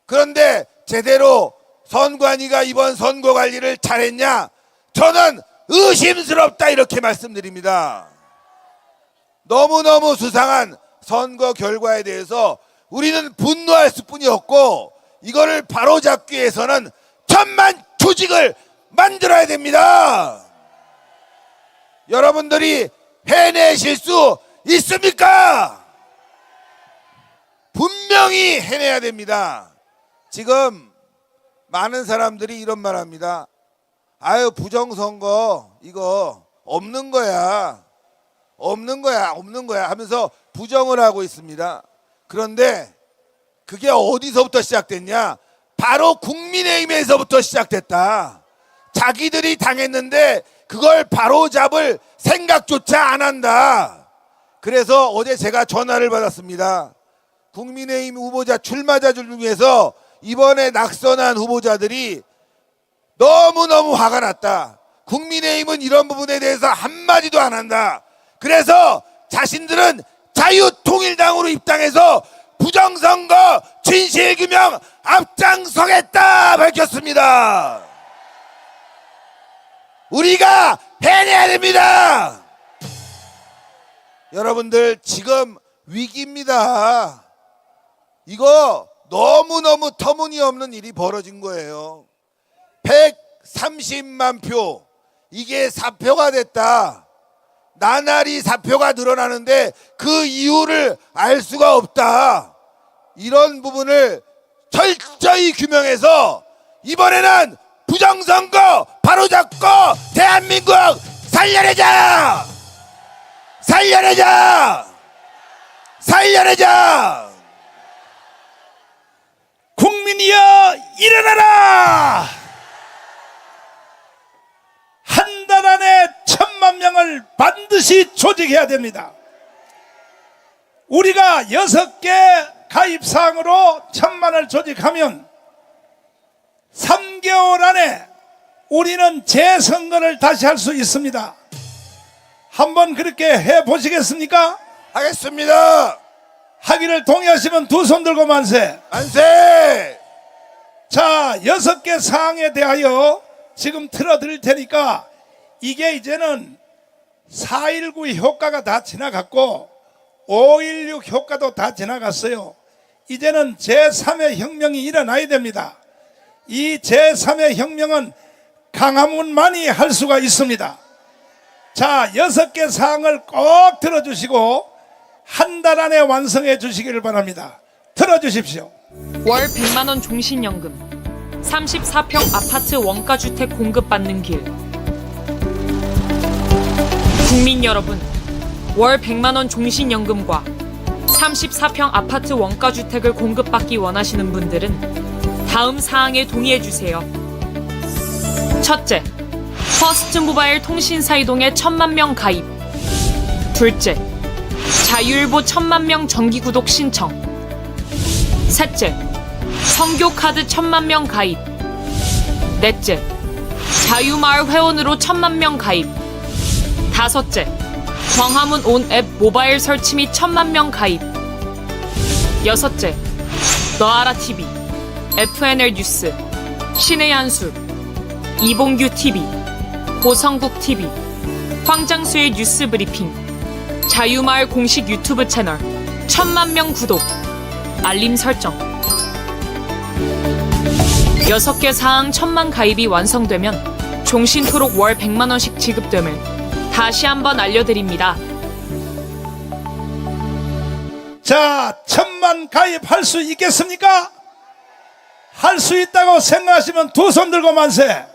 그런데 제대로 선관위가 이번 선거 관리를 잘했냐? 저는 의심스럽다, 이렇게 말씀드립니다. 너무너무 수상한 선거 결과에 대해서 우리는 분노할 수뿐이 없고 이거를 바로잡기 위해서는 1000만 조직을 만들어야 됩니다. 여러분들이 해내실 수 있습니까? 분명히 해내야 됩니다. 지금 많은 사람들이 이런 말 합니다. 아유, 부정선거 이거 없는 거야 하면서 부정을 하고 있습니다. 그런데 그게 어디서부터 시작됐냐? 바로 국민의힘에서부터 시작됐다. 자기들이 당했는데 그걸 바로잡을 생각조차 안 한다. 그래서 어제 제가 전화를 받았습니다. 국민의힘 후보자 출마자 중에서 이번에 낙선한 후보자들이 너무너무 화가 났다. 국민의힘은 이런 부분에 대해서 한마디도 안 한다. 그래서 자신들은 자유통일당으로 입당해서 부정선거 진실규명 앞장서겠다 밝혔습니다. 우리가 해내야 됩니다. 여러분들 지금 위기입니다. 이거 너무너무 터무니없는 일이 벌어진 거예요. 130만 표, 이게 사표가 됐다. 나날이 사표가 늘어나는데 그 이유를 알 수가 없다. 이런 부분을 철저히 규명해서 이번에는 부정선거 바로잡고 대한민국 살려내자! 살려내자! 살려내자! 국민이여 일어나라! 한 달 안에 1,000만 명을 반드시 조직해야 됩니다. 우리가 6개 가입사항으로 1,000만을 조직하면 3개월 안에 우리는 재선거를 다시 할 수 있습니다. 한번 그렇게 해보시겠습니까? 하겠습니다. 하기를 동의하시면 두 손 들고 만세. 만세! 자, 6개 사항에 대하여 지금 틀어드릴 테니까 이게 이제는 4.19 효과가 다 지나갔고 5.16 효과도 다 지나갔어요. 이제는 제3의 혁명이 일어나야 됩니다. 이 제3의 혁명은 강화문만이 할 수가 있습니다. 자, 6개 사항을 꼭 들어주시고 한 달 안에 완성해 주시기를 바랍니다. 들어주십시오. 월 100만 원 종신연금, 34평 아파트 원가주택 공급받는 길. 국민 여러분, 월 100만 원 종신연금과 34평 아파트 원가주택을 공급받기 원하시는 분들은 다음 사항에 동의해 주세요. 첫째, 퍼스트 모바일 통신사 이동에 1,000만 명 가입. 둘째, 자유일보 1,000만 명 정기 구독 신청. 셋째, 성교카드 1,000만 명 가입. 넷째, 자유마을 회원으로 1,000만 명 가입. 다섯째, 광화문 온 앱 모바일 설치 및 1,000만 명 가입. 여섯째, 너알아 TV, FNL 뉴스, 신의 한수, 이봉규 TV, 고성국 TV, 황장수의 뉴스 브리핑, 자유마을 공식 유튜브 채널 1,000만 명 구독, 알림 설정. 6개 사항 1,000만 가입이 완성되면 종신토록 월 100만 원씩 지급됨을 다시 한번 알려드립니다. 자, 1,000만 가입할 수 있겠습니까? 할 수 있다고 생각하시면 두 손 들고 만세.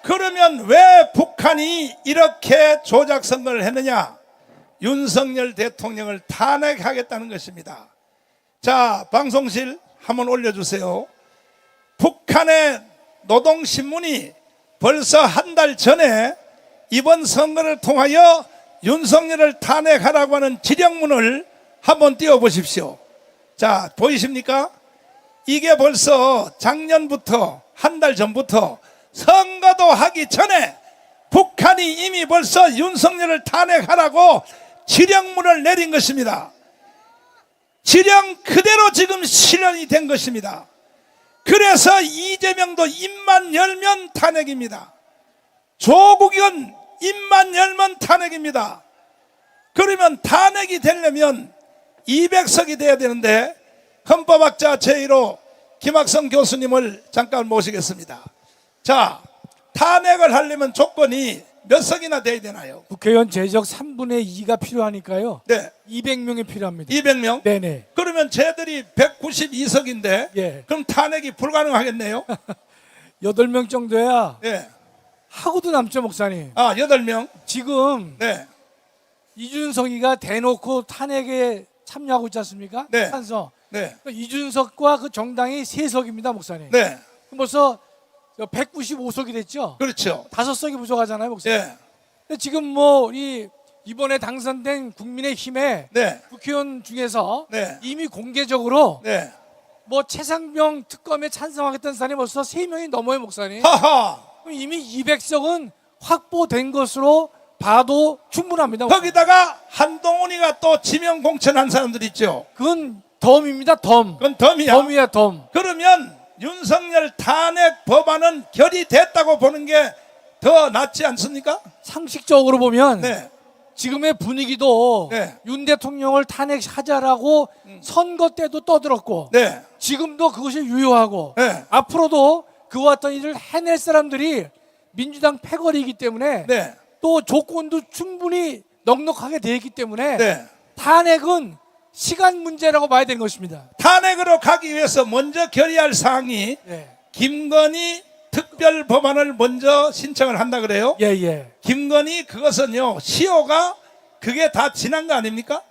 그러면 왜 북한이 이렇게 조작 선거를 했느냐? 윤석열 대통령을 탄핵하겠다는 것입니다. 자, 방송실 한번 올려주세요. 북한의 노동신문이 벌써 한 달 전에 이번 선거를 통하여 윤석열을 탄핵하라고 하는 지령문을 한번 띄워보십시오. 자, 보이십니까? 이게 벌써 작년부터 한 달 전부터 선거도 하기 전에 북한이 이미 벌써 윤석열을 탄핵하라고 지령문을 내린 것입니다. 지령 그대로 지금 실현이 된 것입니다. 그래서 이재명도 입만 열면 탄핵입니다. 조국은 입만 열면 탄핵입니다. 그러면 탄핵이 되려면 200석이 돼야 되는데 헌법학자 제1호 김학성 교수님을 잠깐 모시겠습니다. 자, 탄핵을 하려면 조건이 몇 석이나 돼야 되나요? 국회의원 제적 3분의 2가 필요하니까요. 네, 200명이 필요합니다. 200명? 네네. 그러면 쟤들이 192석인데 예. 그럼 탄핵이 불가능하겠네요? 8명 정도야 네. 하고도 남죠, 목사님. 아, 8명? 지금 네. 이준석이가 대놓고 탄핵에 참여하고 있지 않습니까? 네. 찬성. 네. 이준석과 그 정당이 3석입니다, 목사님. 네. 벌써 195석이 됐죠? 그렇죠. 5석이 부족하잖아요, 목사님. 네. 근데 지금 이번에 당선된 국민의힘의 네. 국회의원 중에서 네. 이미 공개적으로 네. 뭐 최상병 특검에 찬성하겠다는 사람이 벌써 3명이 넘어요, 목사님. 하하. 그럼 이미 200석은 확보된 것으로 봐도 충분합니다. 목사님. 거기다가 한동훈이가 또 지명 공천한 사람들 있죠. 그건 덤입니다, 덤. 그건 덤이야. 덤이야, 덤. 그러면 윤석열 탄핵 법안은 결의됐다고 보는 게 더 낫지 않습니까? 상식적으로 보면 네. 지금의 분위기도 네. 윤 대통령을 탄핵하자라고 선거 때도 떠들었고 네. 지금도 그것이 유효하고 네. 앞으로도 그와 같은 일을 해낼 사람들이 민주당 패거리이기 때문에 네. 또 조건도 충분히 넉넉하게 되어 있기 때문에 네. 탄핵은 시간 문제라고 봐야 되는 것입니다. 탄핵으로 가기 위해서 먼저 결의할 사항이 예, 김건희 특별 법안을 먼저 신청을 한다 그래요. 예, 예. 김건희 그것은요 시효가 그게 다 지난 거 아닙니까?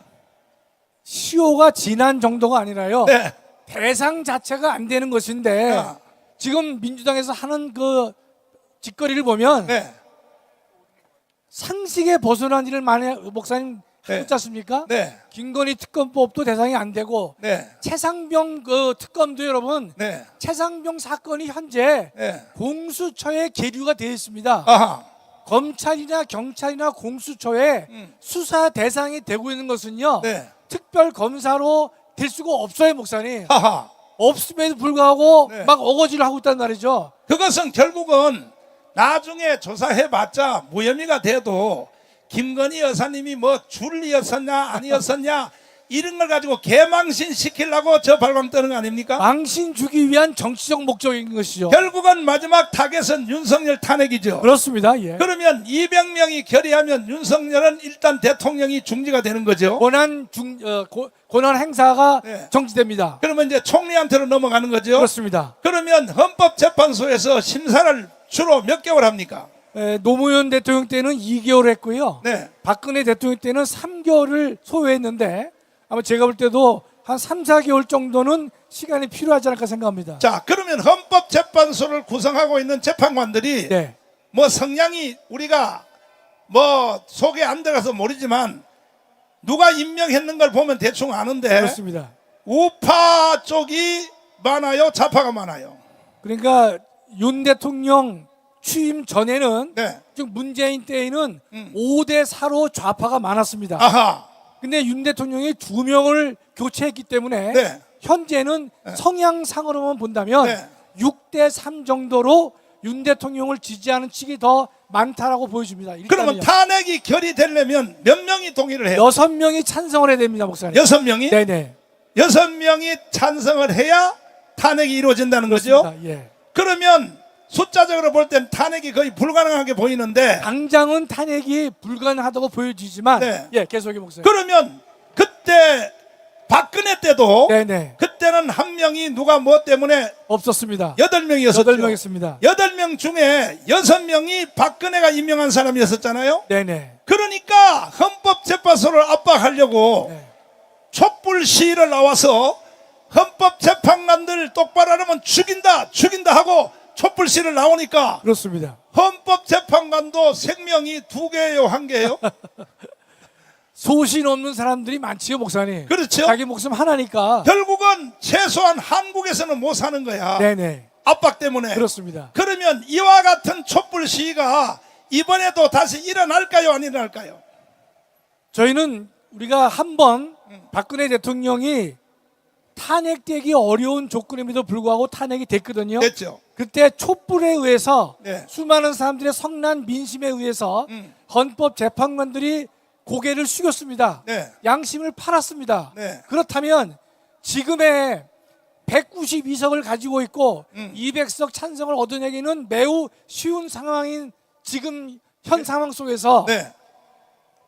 시효가 지난 정도가 아니라요. 네. 대상 자체가 안 되는 것인데 아. 지금 민주당에서 하는 그 짓거리를 보면 네. 상식에 벗어난 일을 많이 목사님 네. 하고 있지 않습니까? 네. 김건희 특검법도 대상이 안 되고 네. 최상병 그 특검도 여러분 네. 최상병 사건이 현재 네. 공수처에 계류가 되어 있습니다. 아하. 검찰이나 경찰이나 공수처에 수사 대상이 되고 있는 것은요. 네. 특별 검사로 될 수가 없어요, 목사님. 하하. 없음에도 불구하고 네. 막 어거지를 하고 있단 말이죠. 그것은 결국은 나중에 조사해봤자 무혐의가 돼도 김건희 여사님이 뭐 줄이었었냐 아니었었냐 이런 걸 가지고 개망신 시키려고 저 발광 뜨는 거 아닙니까? 망신 주기 위한 정치적 목적인 것이죠. 결국은 마지막 타겟은 윤석열 탄핵이죠. 그렇습니다. 예. 그러면 200명이 결의하면 윤석열은 일단 대통령이 중지가 되는 거죠. 권한 행사가 네. 정지됩니다. 그러면 이제 총리한테로 넘어가는 거죠. 그렇습니다. 그러면 헌법재판소에서 심사를 주로 몇 개월 합니까? 노무현 대통령 때는 2개월 했고요. 네. 박근혜 대통령 때는 3개월을 소요했는데 아마 제가 볼 때도 한 3, 4개월 정도는 시간이 필요하지 않을까 생각합니다. 자, 그러면 헌법재판소를 구성하고 있는 재판관들이 네. 뭐 성향이 우리가 뭐 속에 안 들어가서 모르지만 누가 임명했는 걸 보면 대충 아는데 그렇습니다. 우파 쪽이 많아요, 좌파가 많아요. 그러니까 윤 대통령 취임 전에는 네. 즉 문재인 때에는 5대 4로 좌파가 많았습니다. 아하. 근데 윤 대통령이 2명을 교체했기 때문에 네. 현재는 성향상으로만 본다면 네. 6대 3 정도로 윤 대통령을 지지하는 측이 더 많다라고 보여집니다. 그러면 탄핵이 결의되려면 몇 명이 동의를 해요? 6명이 찬성을 해야 됩니다, 목사님. 6명이? 네네. 6명이 찬성을 해야 탄핵이 이루어진다는 거죠? 그렇습니다. 예. 그러면 숫자적으로 볼 땐 탄핵이 거의 불가능하게 보이는데 당장은 탄핵이 불가능하다고 보여지지만 네. 예, 계속해 목사님. 그러면 그때 박근혜 때도 네네. 그때는 한 명이 누가 뭐 때문에 없었습니다. 8명이었었죠. 8명이었습니다. 8명 중에 6명이 박근혜가 임명한 사람이었었잖아요. 네네. 그러니까 헌법재판소를 압박하려고 네. 촛불 시위를 나와서 헌법재판관들 똑바로 하면 죽인다 하고 촛불 시위를 나오니까 그렇습니다. 헌법재판관도 생명이 2개예요, 1개예요? 소신 없는 사람들이 많지요, 목사님. 그렇죠. 자기 목숨 하나니까. 결국은 최소한 한국에서는 못 사는 거야. 네네. 압박 때문에. 그렇습니다. 그러면 이와 같은 촛불 시위가 이번에도 다시 일어날까요, 안 일어날까요? 저희는 우리가 한번 박근혜 대통령이 탄핵되기 어려운 조건임에도 불구하고 탄핵이 됐거든요. 됐죠. 그때 촛불에 의해서 네. 수많은 사람들의 성난 민심에 의해서 헌법 재판관들이 고개를 숙였습니다. 네. 양심을 팔았습니다. 네. 그렇다면 지금의 192석을 가지고 있고 200석 찬성을 얻어내기는 매우 쉬운 상황인 지금 현 상황 속에서 네.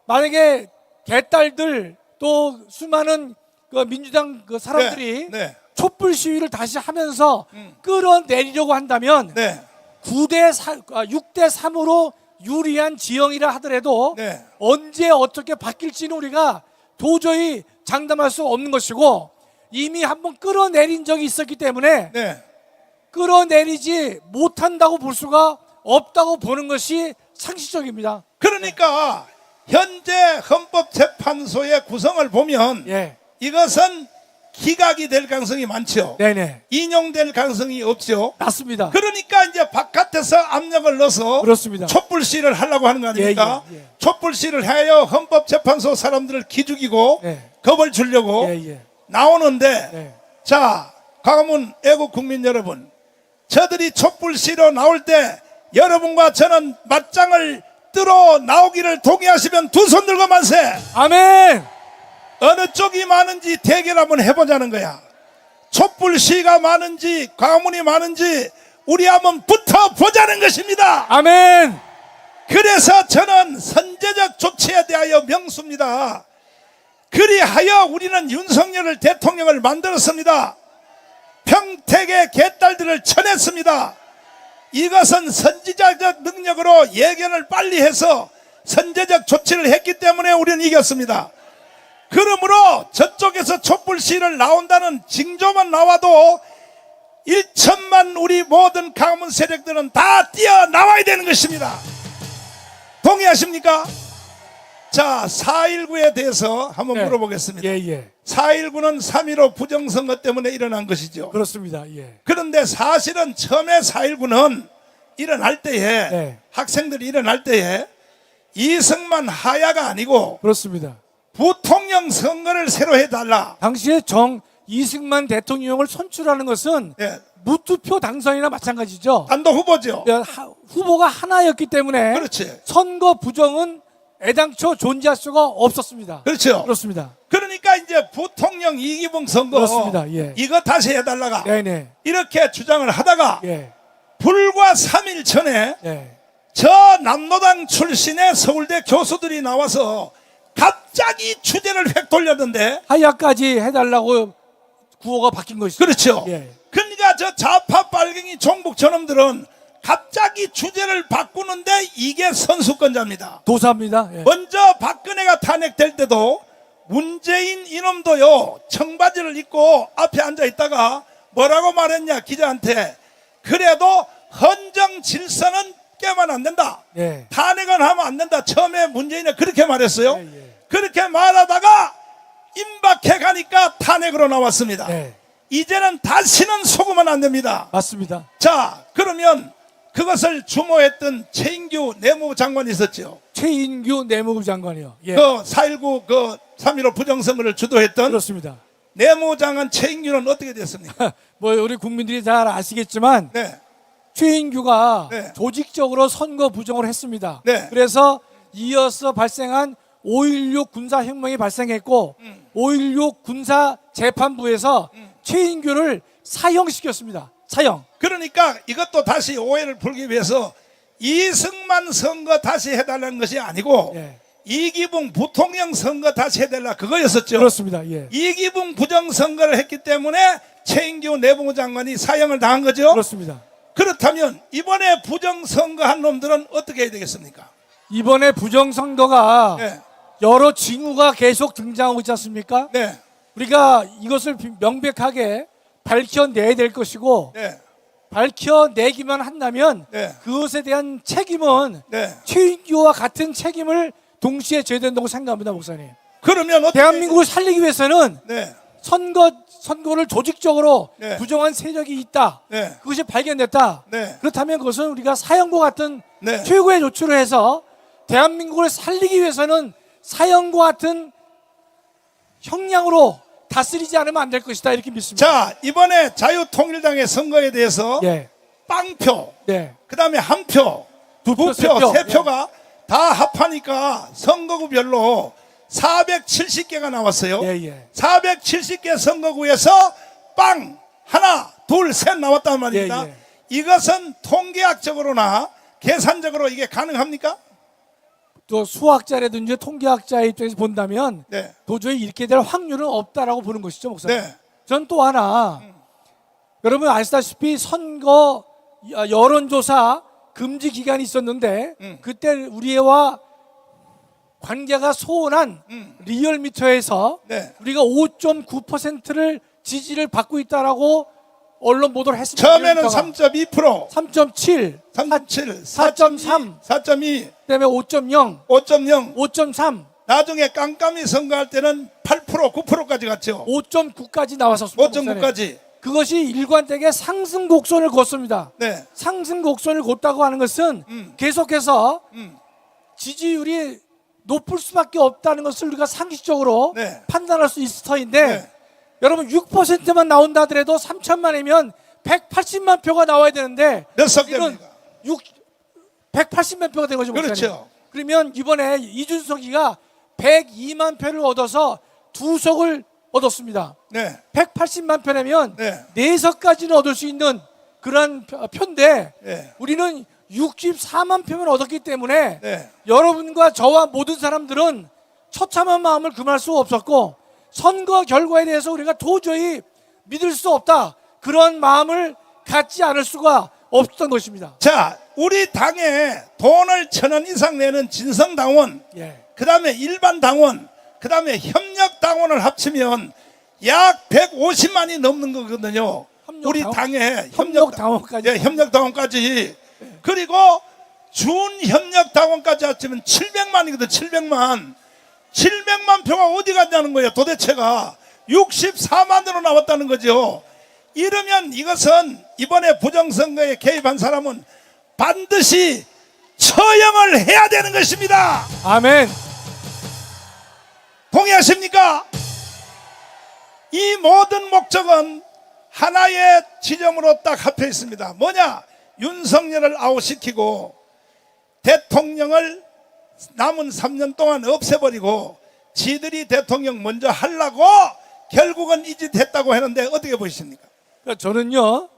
만약에 개딸들 또 수많은 그 민주당 그 사람들이 네. 촛불 시위를 다시 하면서 끌어내리려고 한다면 네. 6대 3으로 유리한 지형이라 하더라도 네. 언제 어떻게 바뀔지는 우리가 도저히 장담할 수 없는 것이고 이미 한번 끌어내린 적이 있었기 때문에 네. 끌어내리지 못한다고 볼 수가 없다고 보는 것이 상식적입니다. 그러니까 현재 헌법재판소의 구성을 보면 예. 이것은 기각이 될 가능성이 많죠. 네네. 인용될 가능성이 없죠. 맞습니다. 그러니까 이제 바깥에서 압력을 넣어서 그렇습니다. 촛불 시위를 하려고 하는 거 아닙니까? 예, 예, 예. 촛불 시위를 하여 헌법재판소 사람들을 기죽이고 예. 겁을 주려고 예. 나오는데 예. 자, 광화문 애국 국민 여러분, 저들이 촛불 시위로 나올 때 여러분과 저는 맞짱을 뜨러 나오기를 동의하시면 두 손 들고 만세. 아멘. 어느 쪽이 많은지 대결 한번 해보자는 거야. 촛불 시위가 많은지 광화문이 많은지 우리 한번 붙어보자는 것입니다. 아멘. 그래서 저는 선제적 조치에 대하여 명수입니다. 그리하여 우리는 윤석열을 대통령을 만들었습니다. 평택의 개딸들을 쳐냈습니다. 이것은 선지자적 능력으로 예견을 빨리 해서 선제적 조치를 했기 때문에 우리는 이겼습니다. 그러므로 저쪽에서 촛불 시위를 나온다는 징조만 나와도 1천만 우리 모든 강문 세력들은 다 뛰어나와야 되는 것입니다. 동의하십니까? 자, 4.19에 대해서 한번 네. 물어보겠습니다. 예. 4.19는 3.15 부정선거 때문에 일어난 것이죠. 그렇습니다. 예. 그런데 사실은 처음에 4.19는 일어날 때에 네. 학생들이 일어날 때에 이승만 하야가 아니고 그렇습니다. 부통령 선거를 새로 해달라. 당시에 이승만 대통령을 선출하는 것은 예, 무투표 당선이나 마찬가지죠. 단독 후보죠. 후보가 하나였기 때문에 그렇지. 선거 부정은 애당초 존재할 수가 없었습니다. 그렇죠. 그렇습니다. 그러니까 이제 부통령 이기붕 선거 그렇습니다. 예. 이거 다시 해달라가 네네. 이렇게 주장을 하다가 예. 불과 3일 전에 예. 저 남노당 출신의 서울대 교수들이 나와서 갑자기 주제를 획 돌렸는데 하야까지 해달라고 구호가 바뀐 것이죠. 그렇죠. 예. 그러니까 저 좌파 빨갱이 종북 저놈들은 갑자기 주제를 바꾸는데 이게 선수권자입니다. 도사입니다. 예. 먼저 박근혜가 탄핵될 때도 문재인 이놈도요 청바지를 입고 앞에 앉아 있다가 뭐라고 말했냐 기자한테 그래도 헌정 질서는 깨면 안 된다. 예. 탄핵은 하면 안 된다. 처음에 문재인이 그렇게 말했어요. 예. 그렇게 말하다가 임박해 가니까 탄핵으로 나왔습니다. 예. 이제는 다시는 속으면 안 됩니다. 맞습니다. 자, 그러면 그것을 주모했던 최인규 내무부 장관이 있었죠. 최인규 내무부 장관이요. 예. 그 4.19 그 3.15 부정선거를 주도했던 그렇습니다. 내무부 장관 최인규는 어떻게 됐습니까? 뭐 우리 국민들이 잘 아시겠지만 네. 최인규가 네. 조직적으로 선거 부정을 했습니다. 네. 그래서 이어서 발생한 5.16 군사혁명이 발생했고 5.16 군사재판부에서 최인규를 사형시켰습니다. 사형. 그러니까 이것도 다시 오해를 풀기 위해서 이승만 선거 다시 해달라는 것이 아니고 예. 이기붕 부통령 선거 다시 해달라 그거였었죠. 그렇습니다. 예. 이기붕 부정선거를 했기 때문에 최인규 내무부 장관이 사형을 당한 거죠. 그렇습니다. 그렇다면 이번에 부정선거한 놈들은 어떻게 해야 되겠습니까? 이번에 부정선거가 네. 여러 징후가 계속 등장하고 있지 않습니까? 네. 우리가 이것을 명백하게 밝혀내야 될 것이고 네. 밝혀내기만 한다면 네. 그것에 대한 책임은 네. 최인규와 같은 책임을 동시에 져야 된다고 생각합니다, 목사님. 그러면 어떻게 대한민국을 살리기 위해서는 네. 선거를 조직적으로 네. 부정한 세력이 있다. 네. 그것이 발견됐다. 네. 그렇다면 그것은 우리가 사형과 같은 네. 최고의 조치를 해서 대한민국을 살리기 위해서는 사형과 같은 형량으로 다스리지 않으면 안 될 것이다 이렇게 믿습니다. 자, 이번에 자유통일당의 선거에 대해서 예, 빵표, 네, 그다음에 한 표, 두 표, 세 표. 세 표가 다 합하니까 선거구별로 470개가 나왔어요. 예. 470개 선거구에서 빵 하나, 둘, 셋 나왔단 말입니다. 예. 이것은 통계학적으로나 계산적으로 이게 가능합니까? 또 수학자라든지 통계학자의 입장에서 본다면 네. 도저히 이렇게 될 확률은 없다라고 보는 것이죠, 목사님. 네. 전 또 하나 여러분 아시다시피 선거 여론조사 금지 기간이 있었는데 그때 우리와 관계가 소원한 리얼미터에서 네. 우리가 5.9%를 지지를 받고 있다라고 언론 보도를 했습니다. 처음에는 리얼미터가. 3.2%, 3.7, 3.7, 4.3, 4.2, 그다음에 5.0, 5.0, 5.3 나중에 깜깜이 선거할 때는 8% 9%까지 갔죠. 5.9까지 나왔었습니다. 5.9까지. 그것이 일관되게 상승 곡선을 걷습니다. 네. 상승 곡선을 걷다고 하는 것은 계속해서 지지율이 높을 수밖에 없다는 것을 우리가 상식적으로 네. 판단할 수 있을 터인데 네. 여러분 6%만 나온다 하더라도 3천만이면 180만 표가 나와야 되는데 몇 석 우리는 됩니까? 180만 표가 된 거죠. 목사님. 그렇죠. 그러면 이번에 이준석이가 102만 표를 얻어서 2석을 얻었습니다. 네. 180만 표라면 네. 4석까지는 얻을 수 있는 그런 표인데 네. 우리는 64만 표만 얻었기 때문에 네. 여러분과 저와 모든 사람들은 처참한 마음을 금할 수 없었고 선거 결과에 대해서 우리가 도저히 믿을 수 없다 그런 마음을 갖지 않을 수가 없었던 것입니다. 자, 우리 당에 돈을 1,000원 이상 내는 진성당원, 예. 그 다음에 일반 당원, 그 다음에 협력당원을 합치면 약 150만이 넘는 거거든요. 우리 당에 협력당원까지. 예, 협력당원까지. 그리고 준협력당원까지 합치면 700만이거든. 700만 표가 어디 갔냐는 거예요. 도대체가 64만으로 나왔다는 거죠. 이러면 이것은 이번에 부정선거에 개입한 사람은 반드시 처형을 해야 되는 것입니다. 아멘. 동의하십니까? 이 모든 목적은 하나의 지점으로 딱 합해 있습니다. 뭐냐? 윤석열을 아웃시키고 대통령을 남은 3년 동안 없애버리고 지들이 대통령 먼저 하려고 결국은 이 짓 했다고 했는데 어떻게 보십니까? 그러니까 저는요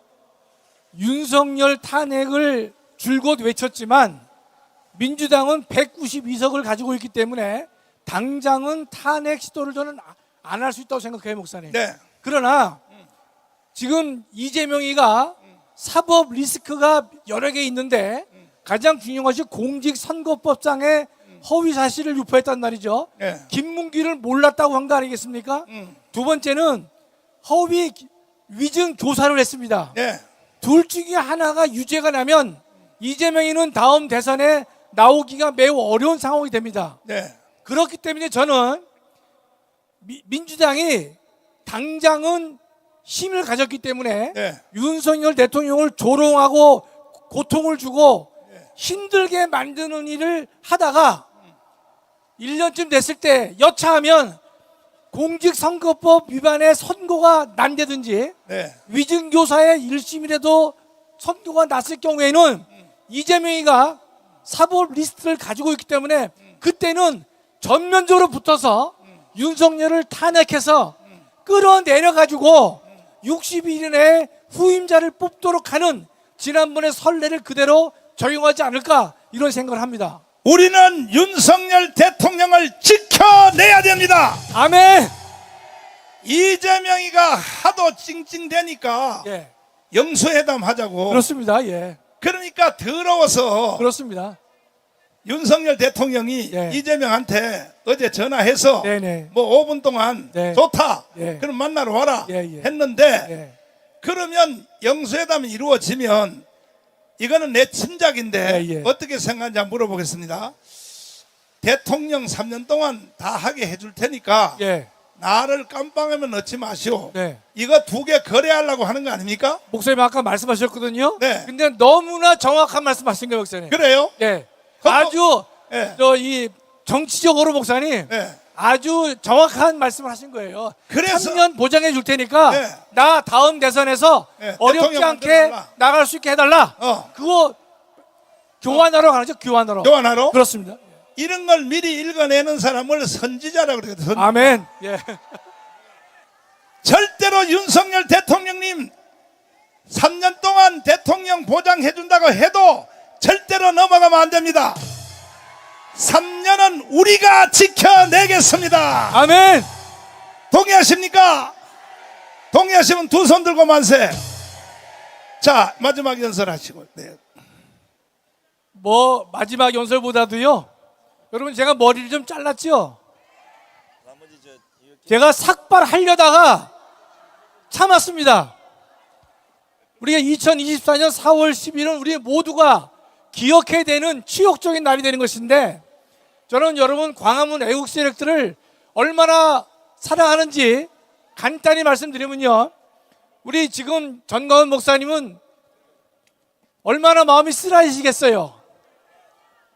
윤석열 탄핵을 줄곧 외쳤지만 민주당은 192석을 가지고 있기 때문에 당장은 탄핵 시도를 저는 안 할 수 있다고 생각해요, 목사님. 네. 그러나 지금 이재명이가 사법 리스크가 여러 개 있는데 가장 중요한 것이 공직선거법상의 허위 사실을 유포했단 말이죠. 네. 김문기를 몰랐다고 한 거 아니겠습니까? 두 번째는 허위 위증 교사를 했습니다. 네. 둘 중에 하나가 유죄가 나면 이재명이는 다음 대선에 나오기가 매우 어려운 상황이 됩니다. 네. 그렇기 때문에 저는 민주당이 당장은 힘을 가졌기 때문에 네. 윤석열 대통령을 조롱하고 고통을 주고 힘들게 만드는 일을 하다가 1년쯤 됐을 때 여차하면 공직선거법 위반의 선고가 난다든지 네. 위증교사의 1심이라도 선고가 났을 경우에는 이재명이가 사법 리스트를 가지고 있기 때문에 그때는 전면적으로 붙어서 윤석열을 탄핵해서 끌어내려가지고 60일 내에 후임자를 뽑도록 하는 지난번의 선례를 그대로 적용하지 않을까 이런 생각을 합니다. 우리는 윤석열 대통령을 지켜내야 됩니다. 아멘. 이재명이가 하도 찡찡대니까 예, 영수회담 하자고. 그렇습니다. 예, 그러니까 더러워서 그렇습니다. 윤석열 대통령이 예. 이재명한테 어제 전화해서 네네. 뭐 5분 동안 네. 좋다. 예. 그럼 만나러 와라 예, 예. 했는데 예, 그러면 영수회담이 이루어지면 이거는 내 친작인데 예, 예. 어떻게 생각하는지 한번 물어보겠습니다. 대통령 3년 동안 다 하게 해줄 테니까 예. 나를 깜빵하면 넣지 마시오. 네. 이거 2개 거래하려고 하는 거 아닙니까? 목사님 아까 말씀하셨거든요. 네. 근데 너무나 정확한 말씀하신 거예요, 목사님. 그래요? 예. 그거- 아주 예. 이 정치적으로 목사님 네. 아주 정확한 말씀을 하신 거예요. 그래서- 3년 보장해 줄 테니까 네. 나 다음 대선에서 네, 어렵지 대통령 않게 만들어달라. 나갈 수 있게 해달라. 그거 교환하러 가는 거죠, 교환하러. 교환하러? 그렇습니다. 이런 걸 미리 읽어내는 사람을 선지자라고 그러거든. 아멘. 예. 절대로 윤석열 대통령님 3년 동안 대통령 보장해준다고 해도 절대로 넘어가면 안 됩니다. 3년은 우리가 지켜내겠습니다. 아멘. 동의하십니까? 동의하시면 두 손 들고 만세. 자, 마지막 연설하시고. 네. 뭐 마지막 연설보다도요. 여러분 제가 머리를 좀 잘랐죠. 제가 삭발하려다가 참았습니다. 우리가 2024년 4월 10일은 우리 모두가 기억해야 되는 치욕적인 날이 되는 것인데 저는 여러분 광화문 애국 세력들을 얼마나 사랑하는지 간단히 말씀드리면요. 우리 지금 전광훈 목사님은 얼마나 마음이 쓰라리시겠어요.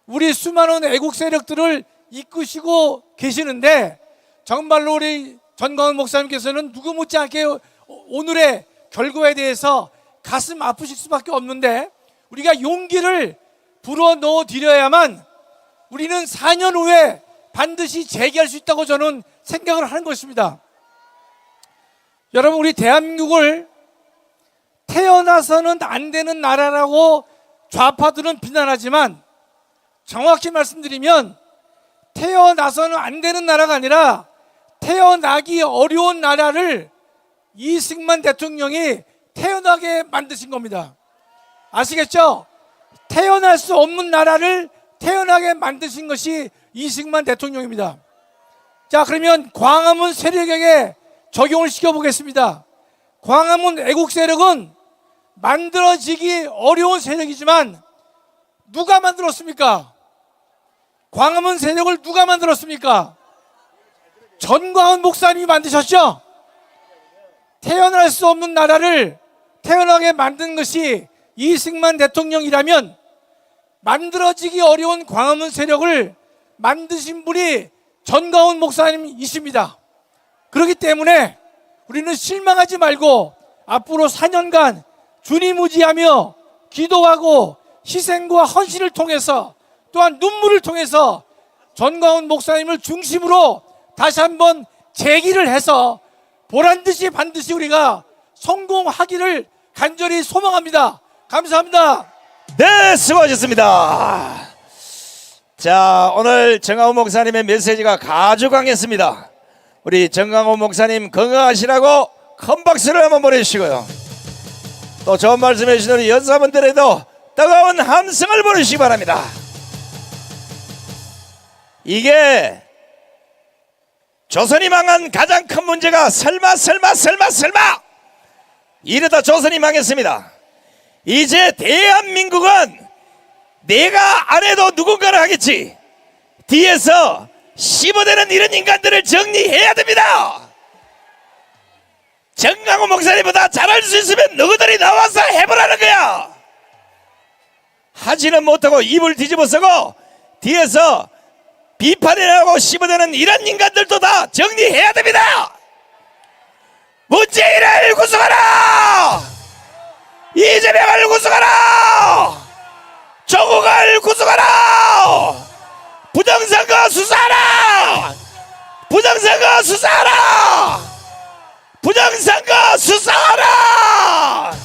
우리 수많은 애국 세력들을 이끄시고 계시는데 정말로 우리 전광훈 목사님께서는 누구 못지않게 오늘의 결과에 대해서 가슴 아프실 수밖에 없는데 우리가 용기를 불어넣어 드려야만 우리는 4년 후에 반드시 재기할 수 있다고 저는 생각을 하는 것입니다. 여러분, 우리 대한민국을 태어나서는 안 되는 나라라고 좌파들은 비난하지만 정확히 말씀드리면 태어나서는 안 되는 나라가 아니라 태어나기 어려운 나라를 이승만 대통령이 태어나게 만드신 겁니다. 아시겠죠? 태어날 수 없는 나라를 태어나게 만드신 것이 이승만 대통령입니다. 자, 그러면 광화문 세력에게 적용을 시켜보겠습니다. 광화문 애국 세력은 만들어지기 어려운 세력이지만 누가 만들었습니까? 광화문 세력을 누가 만들었습니까? 전광훈 목사님이 만드셨죠? 태어날 수 없는 나라를 태어나게 만든 것이 이승만 대통령이라면 만들어지기 어려운 광화문 세력을 만드신 분이 전광훈 목사님이십니다. 그렇기 때문에 우리는 실망하지 말고 앞으로 4년간 주님 의지하며 기도하고 희생과 헌신을 통해서 또한 눈물을 통해서 전광훈 목사님을 중심으로 다시 한번 재기를 해서 보란듯이 반드시 우리가 성공하기를 간절히 소망합니다. 감사합니다. 네, 수고하셨습니다. 자, 오늘 정광훈 목사님의 메시지가 아주 강했습니다. 우리 정광훈 목사님 건강하시라고 큰 박수를 한번 보내주시고요. 또 좋은 말씀해 주신 우리 연사분들에도 뜨거운 함성을 보내주시기 바랍니다. 이게 조선이 망한 가장 큰 문제가 설마 이러다 조선이 망했습니다. 이제 대한민국은 내가 안 해도 누군가를 하겠지. 뒤에서 씹어대는 이런 인간들을 정리해야 됩니다. 정광훈 목사님보다 잘할 수 있으면 너희들이 나와서 해보라는 거야. 하지는 못하고 입을 뒤집어 쓰고 뒤에서 비판이라고 씹어대는 이런 인간들도 다 정리해야 됩니다. 문재인을 구속하라! 이재명을 구속하라! 조국을 구속하라! 부정선거 수사하라! 부정선거 수사하라! 부정선거 수사하라!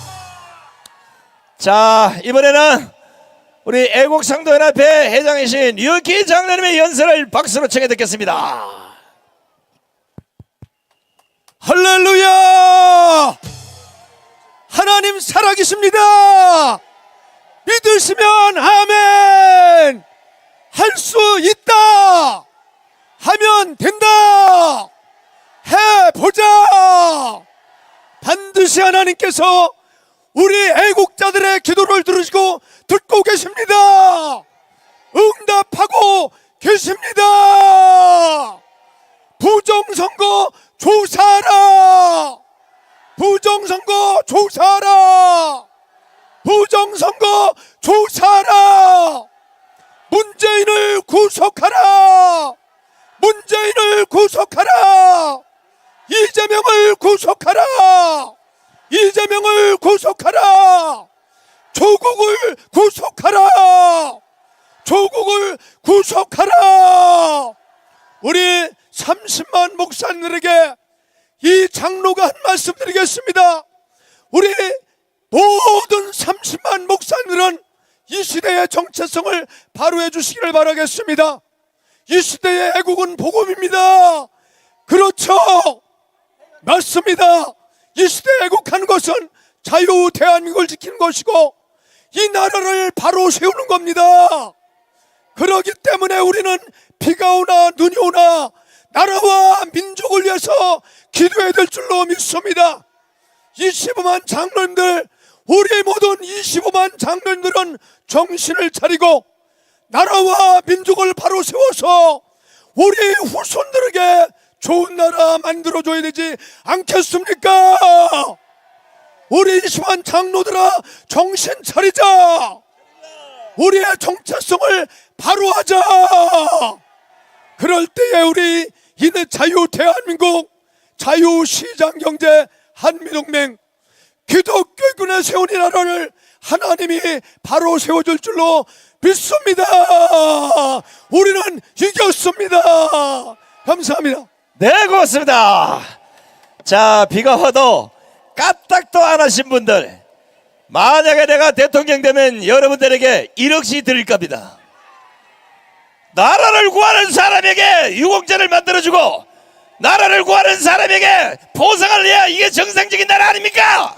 자, 이번에는 우리 애국상도연합회 회장이신 유키 장로님의 연설을 박수로 청해 듣겠습니다. 할렐루야! 하나님 살아계십니다. 믿으시면 아멘. 할 수 있다. 하면 된다. 해보자. 반드시 하나님께서 우리 애국자들의 기도를 들으시고 듣고 계십니다. 응답하고 계십니다. 부정선거 조사하라. 부정선거 조사하라. 부정선거 조사하라. 문재인을 구속하라. 문재인을 구속하라. 이재명을 구속하라. 이재명을 구속하라. 조국을 구속하라. 조국을 구속하라. 우리 30만 목사님들에게 이 장로가 한 말씀 드리겠습니다. 우리 모든 30만 목사님들은 이 시대의 정체성을 바로해 주시기를 바라겠습니다. 이 시대의 애국은 복음입니다. 그렇죠. 맞습니다. 이 시대에 애국하는 것은 자유 대한민국을 지키는 것이고 이 나라를 바로 세우는 겁니다. 그렇기 때문에 우리는 비가 오나 눈이 오나 나라와 민족을 위해서 기도해야 될 줄로 믿습니다. 25만 장로님들, 우리 모든 25만 장로님들은 정신을 차리고 나라와 민족을 바로 세워서 우리 후손들에게 좋은 나라 만들어줘야 되지 않겠습니까? 우리 이시만 장로들아, 정신 차리자. 우리의 정체성을 바로 하자. 그럴 때에 우리 이는 자유 대한민국, 자유시장경제 한미동맹, 기독교군의 세운 이 나라를 하나님이 바로 세워줄 줄로 믿습니다. 우리는 이겼습니다. 감사합니다. 네, 고맙습니다. 자, 비가 와도 까딱도 안 하신 분들, 만약에 내가 대통령 되면 여러분들에게 1억씩 드릴 겁니다. 나라를 구하는 사람에게 유공자를 만들어주고 나라를 구하는 사람에게 보상을 해야 이게 정상적인 나라 아닙니까?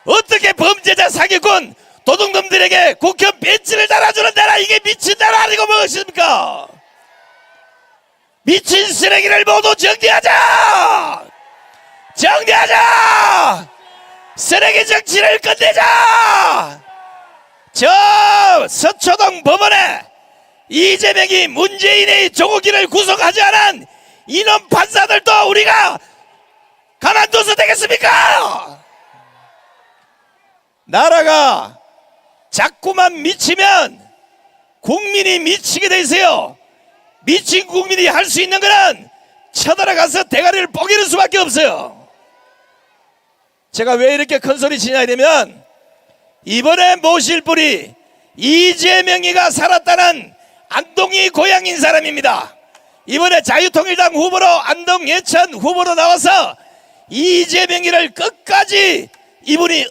어떻게 범죄자, 사기꾼, 도둑놈들에게 국회의원 배지를 달아주는 나라, 이게 미친 나라 아니고 무엇입니까? 미친 쓰레기를 모두 정리하자! 정리하자! 쓰레기 정치를 끝내자! 저 서초동 법원에 이재명이 문재인의 조국이를 구속하지 않은 이놈 판사들도 우리가 가만둬서 되겠습니까? 나라가 자꾸만 미치면 국민이 미치게 돼 있어요. 미친 국민이 할 수 있는 거는 쳐들어가서 대가리를 뽀개는 수밖에 없어요. 제가 왜 이렇게 큰 소리 치냐 이러면 이번에 모실 분이 이재명이가 살았다는 안동이 고향인 사람입니다. 이번에 자유통일당 후보로 안동 예천 후보로 나와서 이재명이를 끝까지 이분이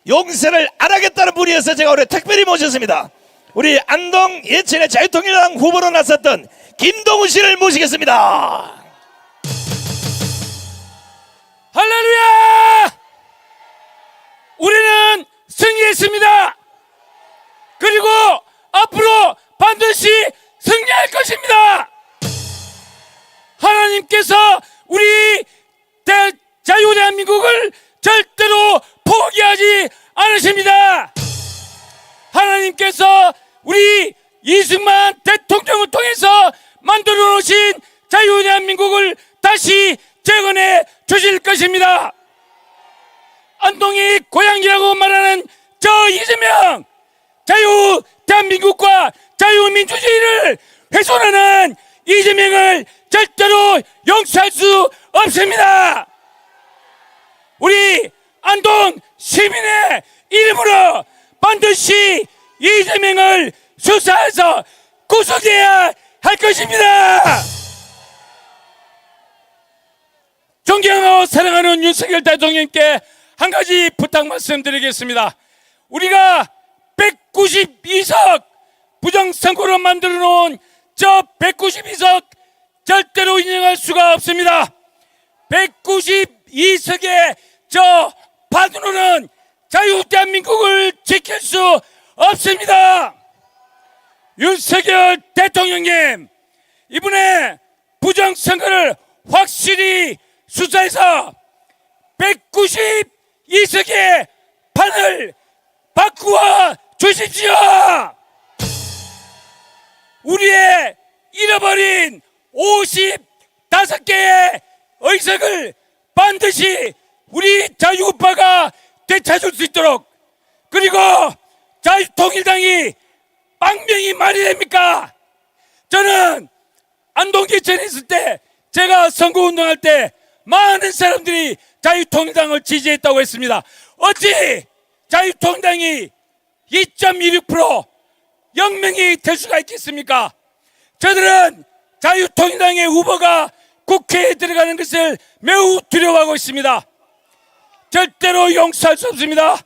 용서를 안 하겠다는 분이어서 제가 오늘 특별히 모셨습니다. 우리 안동 예천의 자유통일당 후보로 나섰던 김동훈 씨를 모시겠습니다. 할렐루야! 우리는 승리했습니다. 그리고 앞으로 반드시 승리할 것입니다. 하나님께서 우리 자유대한민국을 절대로 포기하지 않으십니다. 하나님께서 우리 이승만 대통령을 통해서 만들어 놓으신 자유대한민국을 다시 재건해 주실 것입니다. 안동이 고향이라고 말하는 저 이재명, 자유대한민국과 자유민주주의를 훼손하는 이재명을 절대로 용서할 수 없습니다. 우리 안동 시민의 이름으로 반드시 이재명을 수사해서 구속해야 할 것입니다. 존경하고 사랑하는 윤석열 대통령께 한 가지 부탁 말씀드리겠습니다. 우리가 192석 부정선거로 만들어 놓은 저 192석 절대로 인정할 수가 없습니다. 192석의 저 판으로는 자유대한민국을 지킬 수 없습니다. 윤석열 대통령님, 이번에 부정선거를 확실히 수사해서 192석의 판을 바꾸어 주십시오. 우리의 잃어버린 55개의 의석을 반드시 우리 자유우파가 되찾을 수 있도록, 그리고 자유통일당이 망명이 말이 됩니까? 저는 안동계천에 있을 때, 제가 선거운동할 때 많은 사람들이 자유통일당을 지지했다고 했습니다. 어찌 자유통일당이 2.16% 0명이 될 수가 있겠습니까? 저들은 자유통일당의 후보가 국회에 들어가는 것을 매우 두려워하고 있습니다. 절대로 용서할 수 없습니다.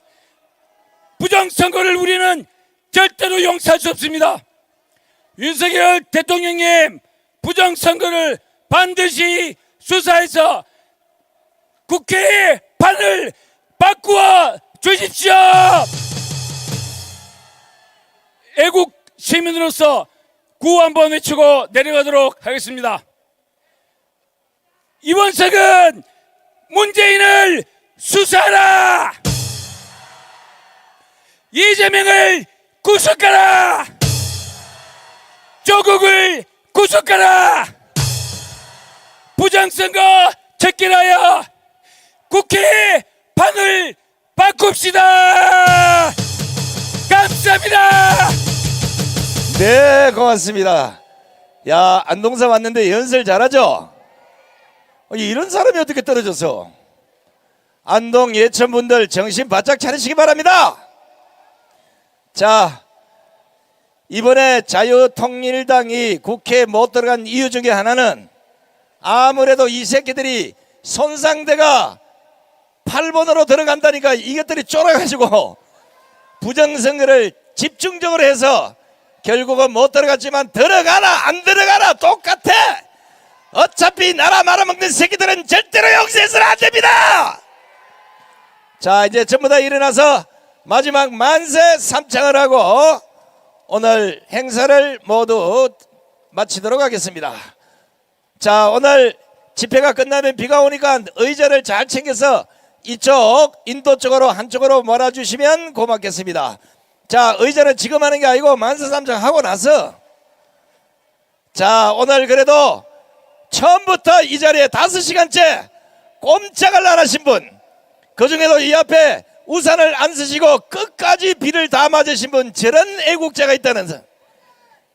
부정선거를 우리는 절대로 용서할 수 없습니다. 윤석열 대통령님, 부정선거를 반드시 수사해서 국회의 판을 바꾸어 주십시오. 애국 시민으로서 구호 한번 외치고 내려가도록 하겠습니다. 이원석은 문재인을 수사하라. 이재명을 구속하라. 조국을 구속하라. 부정선거 제끼라여 국회 방을 바꿉시다. 감사합니다. 네, 고맙습니다. 야, 안동사 왔는데 연설 잘하죠? 이런 사람이 어떻게 떨어졌어? 안동 예천분들 정신 바짝 차리시기 바랍니다. 자, 이번에 자유통일당이 국회에 못 들어간 이유 중에 하나는 아무래도 이 새끼들이 손상대가 8번으로 들어간다니까 이것들이 쫄아가지고 부정선거를 집중적으로 해서 결국은 못 들어갔지만 들어가나 안 들어가나 똑같아. 어차피 나라 말아먹는 새끼들은 절대로 용서해서는 안 됩니다. 자, 이제 전부 다 일어나서 마지막 만세 삼창을 하고 오늘 행사를 모두 마치도록 하겠습니다. 자, 오늘 집회가 끝나면 비가 오니까 의자를 잘 챙겨서 이쪽 인도 쪽으로 한쪽으로 몰아주시면 고맙겠습니다. 자, 의자는 지금 하는 게 아니고 만세 삼창 하고 나서. 자, 오늘 그래도 처음부터 이 자리에 5시간째 꼼짝을 안 하신 분, 그 중에도 이 앞에 우산을 안 쓰시고 끝까지 비를 다 맞으신 분, 저런 애국자가 있다는 점,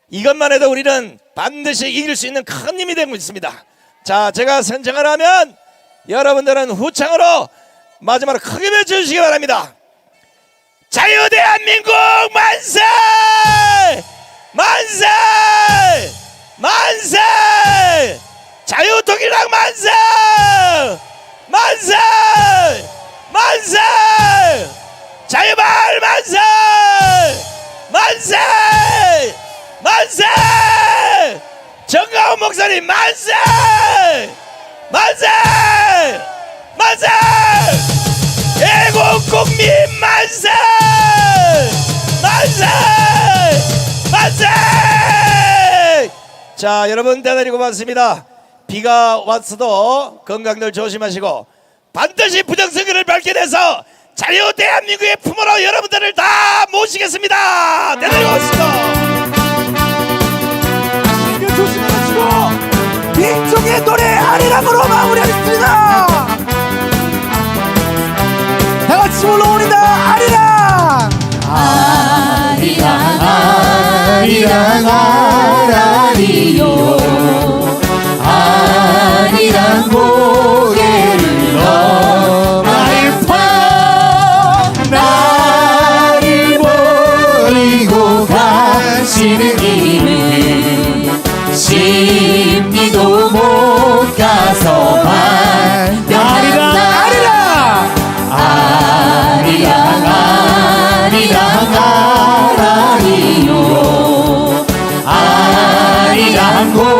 이것만 해도 우리는 반드시 이길 수 있는 큰 힘이 되고 있습니다. 자, 제가 선정을 하면 여러분들은 후창으로 마지막으로 크게 외쳐주시기 바랍니다. 자유대한민국 만세! 만세! 만세! 자유통일당 만세! 만세! 만세! 자유마을 만세! 만세! 만세! 정가훈 목사님 만세! 만세! 만세! 애국 국민 만세! 만세! 만세! 자, 여러분 대단히 고맙습니다. 비가 왔어도 건강들 조심하시고 반드시 부정선거를 밝혀내서 자유 대한민국의 품으로 여러분들을 다 모시겠습니다. 대단히 고맙습니다. 조심하시고 빈종의 노래 아리랑으로 마무리하겠습니다. 다 같이 올라옵니다. 아리랑 아리랑 아리랑 아라리요 아리랑 고개를 넘어갈 파 나를 버리고 가시는 길은 십리도 못 가서 발견한다. 아리랑 아리랑 아라리요 아리랑 고